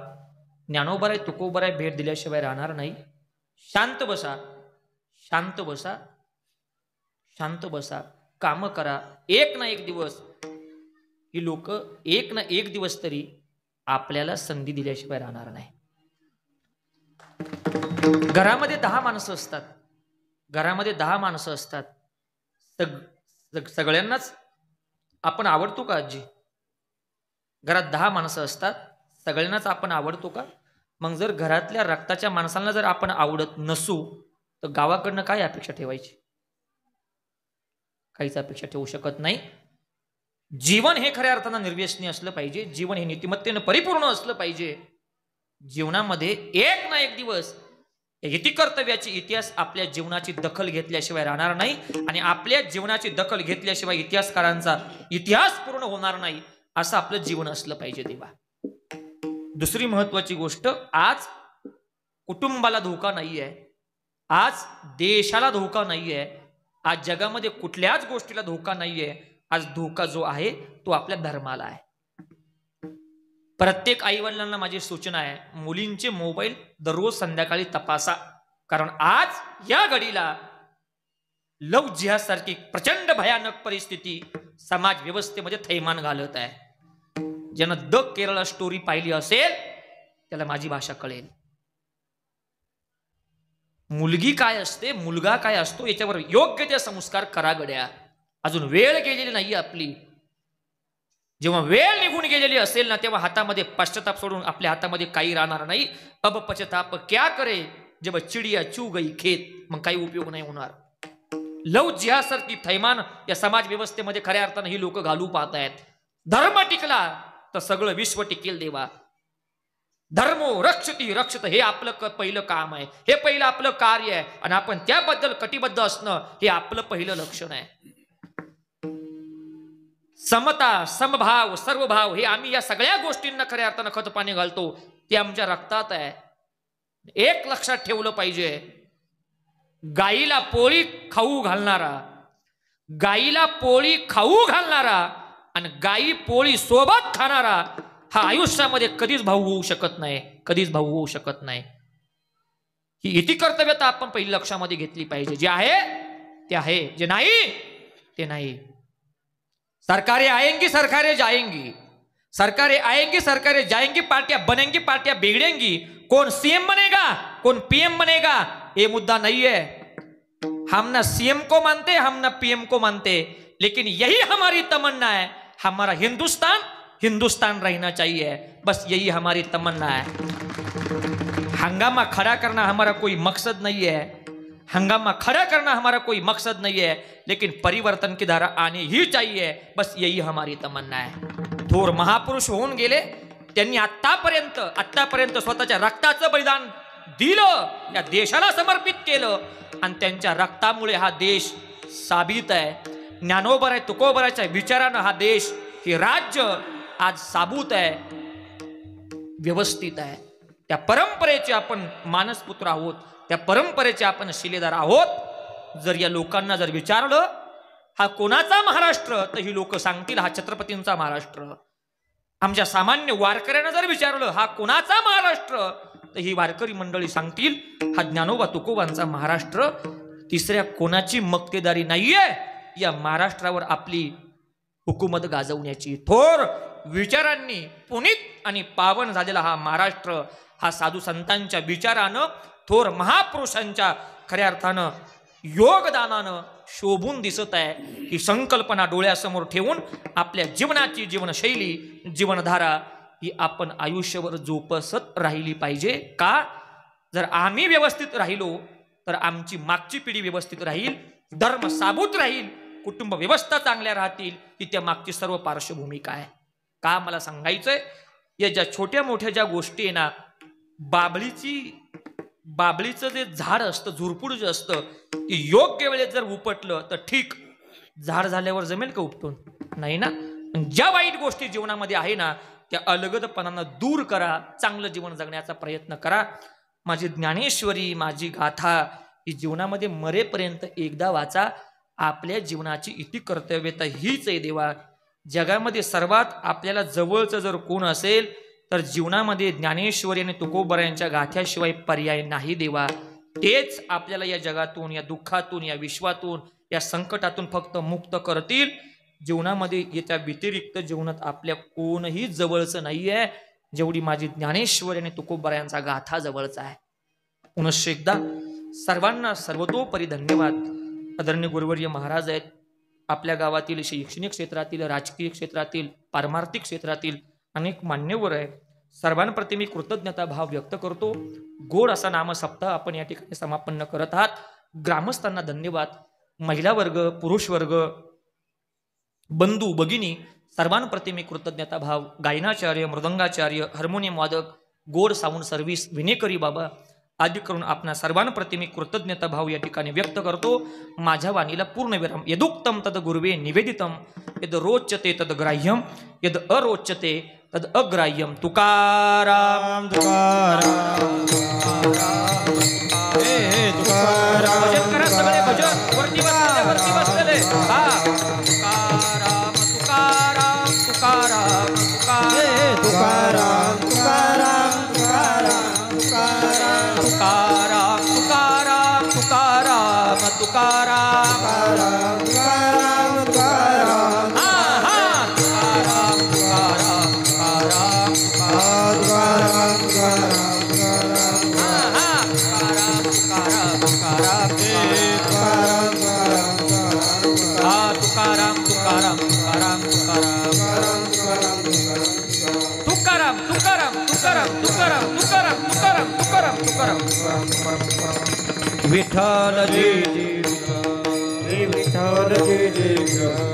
ज्ञानोबराय तुकोबराय भेट दिल्याशिवाय राहणार नाही. शांत बसा, शांत बसा, शांत बसा. काम करा. एक ना एक दिवस ही लोक एक ना एक दिवस तरी आपल्याला संधी दिल्याशिवाय राहणार नाही. घरामध्ये 10 माणसं असतात, घरामध्ये 10 माणसं असतात. सगळ्यांनाच आपण आवडतो का आजी? घरात 10 माणसं असतात, सगळ्यांनाच आपण आवडतो का? मग जर घरातल्या रक्ताच्या माणसांना जर आपण आवडत नसू तर गावाकडनं काय अपेक्षा ठेवायची? काहीच अपेक्षा ठेवू शकत नाही. जीवन हे खऱ्या अर्थानं निर्व्यसनी असलं पाहिजे. जीवन हे नीतिमत्तेनं परिपूर्ण असलं पाहिजे. जीवनामध्ये एक ना एक दिवस कर्तव्याची इतिहास आपल्या जीवनाची दखल घेतल्याशिवाय राहणार नाही आणि आपल्या जीवनाची दखल घेतल्याशिवाय इतिहासकारांचा इतिहास पूर्ण होणार नाही. असं आपलं जीवन असलं पाहिजे देवा. दुसरी महत्वाची गोष्ट, आज कुटुंबाला धोका नाहीये, आज देशाला धोका नाहीये, आज जगामध्ये कुठल्याच गोष्टीला धोका नाहीये. आज धोका जो आहे तो आपल्या धर्माला आहे. प्रत्येक आईवडिलांना माझी सूचना आहे, मुलींचे मोबाईल दररोज संध्याकाळी तपासा. कारण आज या घडीला लव जिहाद सारखी प्रचंड भयानक परिस्थिती समाज व्यवस्थेमध्ये थैमान घालत आहे. ज्यानं द केरळ स्टोरी पाहिली असेल त्याला माझी भाषा कळेल. मुलगी काय असते, मुलगा काय असतो याच्यावर योग्य ते संस्कार करा गड्या. अजून वेळ गेलेली नाही आपली. जेव्हा वेळ निघून गेलेली असेल ना तेव्हा हातामध्ये पश्चाताप सोडून आपल्या हातामध्ये काही राहणार नाही. अब पश्चाताप क्या करे जब चिडिया चू गई खेत. मग काही उपयोग नाही होणार. लव जिहाद सारखी थैमान या समाज व्यवस्थेमध्ये खऱ्या अर्थानं ही लोक घालू पाहत आहेत. धर्म टिकला तर सगळं विश्व टिकेल देवा. धर्मो रक्षती रक्षत हे आपलं पहिलं काम आहे, हे पहिलं आपलं कार्य आहे. आणि आपण त्याबद्दल कटिबद्ध असणं हे आपलं पहिलं लक्षण आहे. समता समभाव सर्वभाव हे आम्ही या सगळ्या गोष्टींना खऱ्या अर्थानं खत पाणी घालतो. ते आमच्या रक्तात आहे. एक लक्षात ठेवलं पाहिजे, गाईला पोळी खाऊ घालणारा, गाईला पोळी खाऊ घालणारा आणि गाई पोळी सोबत खाणारा हा आयुष्यामध्ये कधीच भाऊ होऊ शकत नाही, कधीच भाऊ होऊ शकत नाही. ही इति कर्तव्यता आपण पहिली लक्षामध्ये घेतली पाहिजे. जे आहे ते आहे, जे नाही ते नाही. सरकारें आएंगी सरकारें जाएंगी, सरकारें आएंगी सरकारें जाएंगी, पार्टियां बनेंगी पार्टियां बिगड़ेंगी. कौन सीएम बनेगा कौन पीएम बनेगा ये मुद्दा नहीं है. हम ना सीएम को मानते, हम ना पीएम को मानते, लेकिन यही हमारी तमन्ना है, हमारा हिंदुस्तान हिंदुस्तान रहना चाहिए. बस यही हमारी तमन्ना है. हंगामा खड़ा करना हमारा कोई मकसद नहीं है, हंगामा खड़ा करना हमारा कोई मकसद नहीं है, लेकिन परिवर्तन की धारा आनी ही चाहिए. बस यही हमारी तमन्ना है. थोर महापुरुष होऊन गेले. त्यांनी आत्तापर्यंत स्वतःच्या रक्ताचं बलिदान दिलं, या देशाला समर्पित केलं आणि त्यांच्या रक्तामुळे हा देश साबित आहे. ज्ञानोबराय तुकोबराच्या विचारानं हा देश, हे राज्य आज साबूत आहे, व्यवस्थित आहे. त्या परंपरेचे आपण मानसपुत्र आहोत, त्या परंपरेचे आपण शिलेदार आहोत. जर या लोकांना जर विचारलं हा कोणाचा महाराष्ट्र, तर ही लोक सांगतील हा छत्रपतींचा महाराष्ट्र. आमच्या सामान्य वारकऱ्यांना जर विचारलं हा कोणाचा महाराष्ट्र, तर ही वारकरी मंडळी सांगतील हा ज्ञानोबा तुकोबांचा महाराष्ट्र. तिसऱ्या कोणाची मक्तेदारी नाहीये या महाराष्ट्रावर आपली हुकूमत गाजवण्याची. थोर विचारांनी पुनीत आणि पावन झालेला हा महाराष्ट्र, हा साधू संतांच्या विचारानं, थोर महापुरुषांच्या खऱ्या अर्थानं योगदानानं शोभून दिसत आहे. ही संकल्पना डोळ्यासमोर ठेवून आपल्या जीवनाची जीवनशैली, जीवनधारा ही आपण आयुष्यभर जोपासत राहिली पाहिजे. का? जर आम्ही व्यवस्थित राहिलो तर आमची मागची पिढी व्यवस्थित राहील, धर्म साबूत राहील, कुटुंब व्यवस्था चांगल्या राहतील. ही त्या मागची सर्व पार्श्वभूमिका आहे. का मला सांगायचंय, या ज्या छोट्या मोठ्या ज्या गोष्टी आहे ना, बाबळीचं जे झाड असतं, झुरपूड जे असतं, ते योग्य वेळेत जर उपटलं तर ठीक, झाड झाल्यावर जमेल का उपटून? नाही ना. ज्या वाईट गोष्टी जीवनामध्ये आहे ना त्या अलगदपणानं दूर करा, चांगलं जीवन जगण्याचा प्रयत्न करा. माझी ज्ञानेश्वरी, माझी गाथा ही जीवनामध्ये मरेपर्यंत एकदा वाचा. आपल्या जीवनाची इति कर्तव्यता हीच आहे देवा. जगामध्ये सर्वात आपल्याला जवळचं जर कोण असेल तर जीवनामध्ये ज्ञानेश्वरी आणि तुकोबरायांच्या गाथ्याशिवाय पर्याय नाही देवा. तेच आपल्याला या जगातून, या दुःखातून, या विश्वातून, या संकटातून फक्त मुक्त करतील. जीवनामध्ये याच्या व्यतिरिक्त जीवनात आपल्या कोणही जवळचं नाहीये जेवढी माझी ज्ञानेश्वरी आणि तुकोबरायांचा गाथा जवळचा आहे. पुनश्च एकदा सर्वांना सर्वतोपरी धन्यवाद. आदरणीय गुरुवर्य महाराज आहेत. आपल्या गावातील शैक्षणिक क्षेत्रातील, राजकीय क्षेत्रातील, पारमार्थिक क्षेत्रातील अनेक मान्यवर आहेत. सर्वांप्रती मी कृतज्ञता भाव व्यक्त करतो. गोड असा नामसप्ताह आपण या ठिकाणी समापन्न करत आहात. ग्रामस्थांना धन्यवाद. महिला वर्ग, पुरुष वर्ग, बंधू भगिनी सर्वांप्रती मी कृतज्ञता भाव, गायनाचार्य, मृदंगाचार्य, हार्मोनियम वादक, गोड साऊंड सर्व्हिस, विनेकरी बाबा आदी करून आपणा सर्वांप्रती मी कृतज्ञता भाव या ठिकाणी व्यक्त करतो. माझ्या वाणीला पूर्णविराम. यदुक्तम तद गुरुवे निवेदितम, यद रोचते तद ग्राह्यम, यद अरोचते तद अग्राह्यम. तुकाराम तुकाराम तुकाराम. भजन करा सगळे, भजन वरती बसलेले. हा तुकाराम तुकाराम तुकाराम तुकाराम तुकाराम. तुकाराम तुकाराम तुकाराम तुकाराम तुकाराम हा हा तुकाराम तुकाराम तुकाराम तुकाराम तुकाराम तुकाराम तुकाराम हा हा तुकाराम तुकाराम तुकाराम तुकाराम तुकाराम तुकाराम तुकाराम तुकाराम तुकाराम तुकाराम तुकाराम तुकाराम तुकाराम विठ्ठलजी श्री विठ्ठल जय जय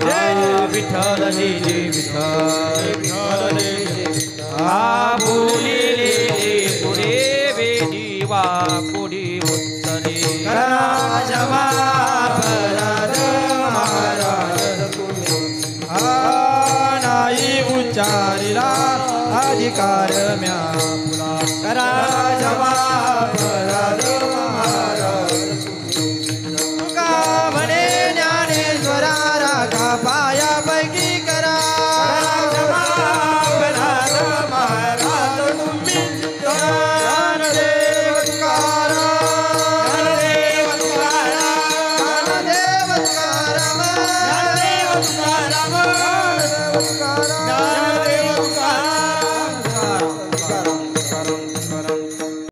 जय विठ्ठलजी जय विठ्ठल आ बोलिले पुरे वेदीवा पुढी उत्तरे राजमा पराद महाराज नाही उच्चारिला अधिकार म्या राजमा पराद महाराज तुका म्हणे ज्ञानेश्वरा राखा पायापैकी करा राजमा पराद महाराज तुम्ही ज्ञानदेव तुकाराम ज्ञानदेव तुकाराम ज्ञानदेव तुकाराम ज्ञानदेव तुकाराम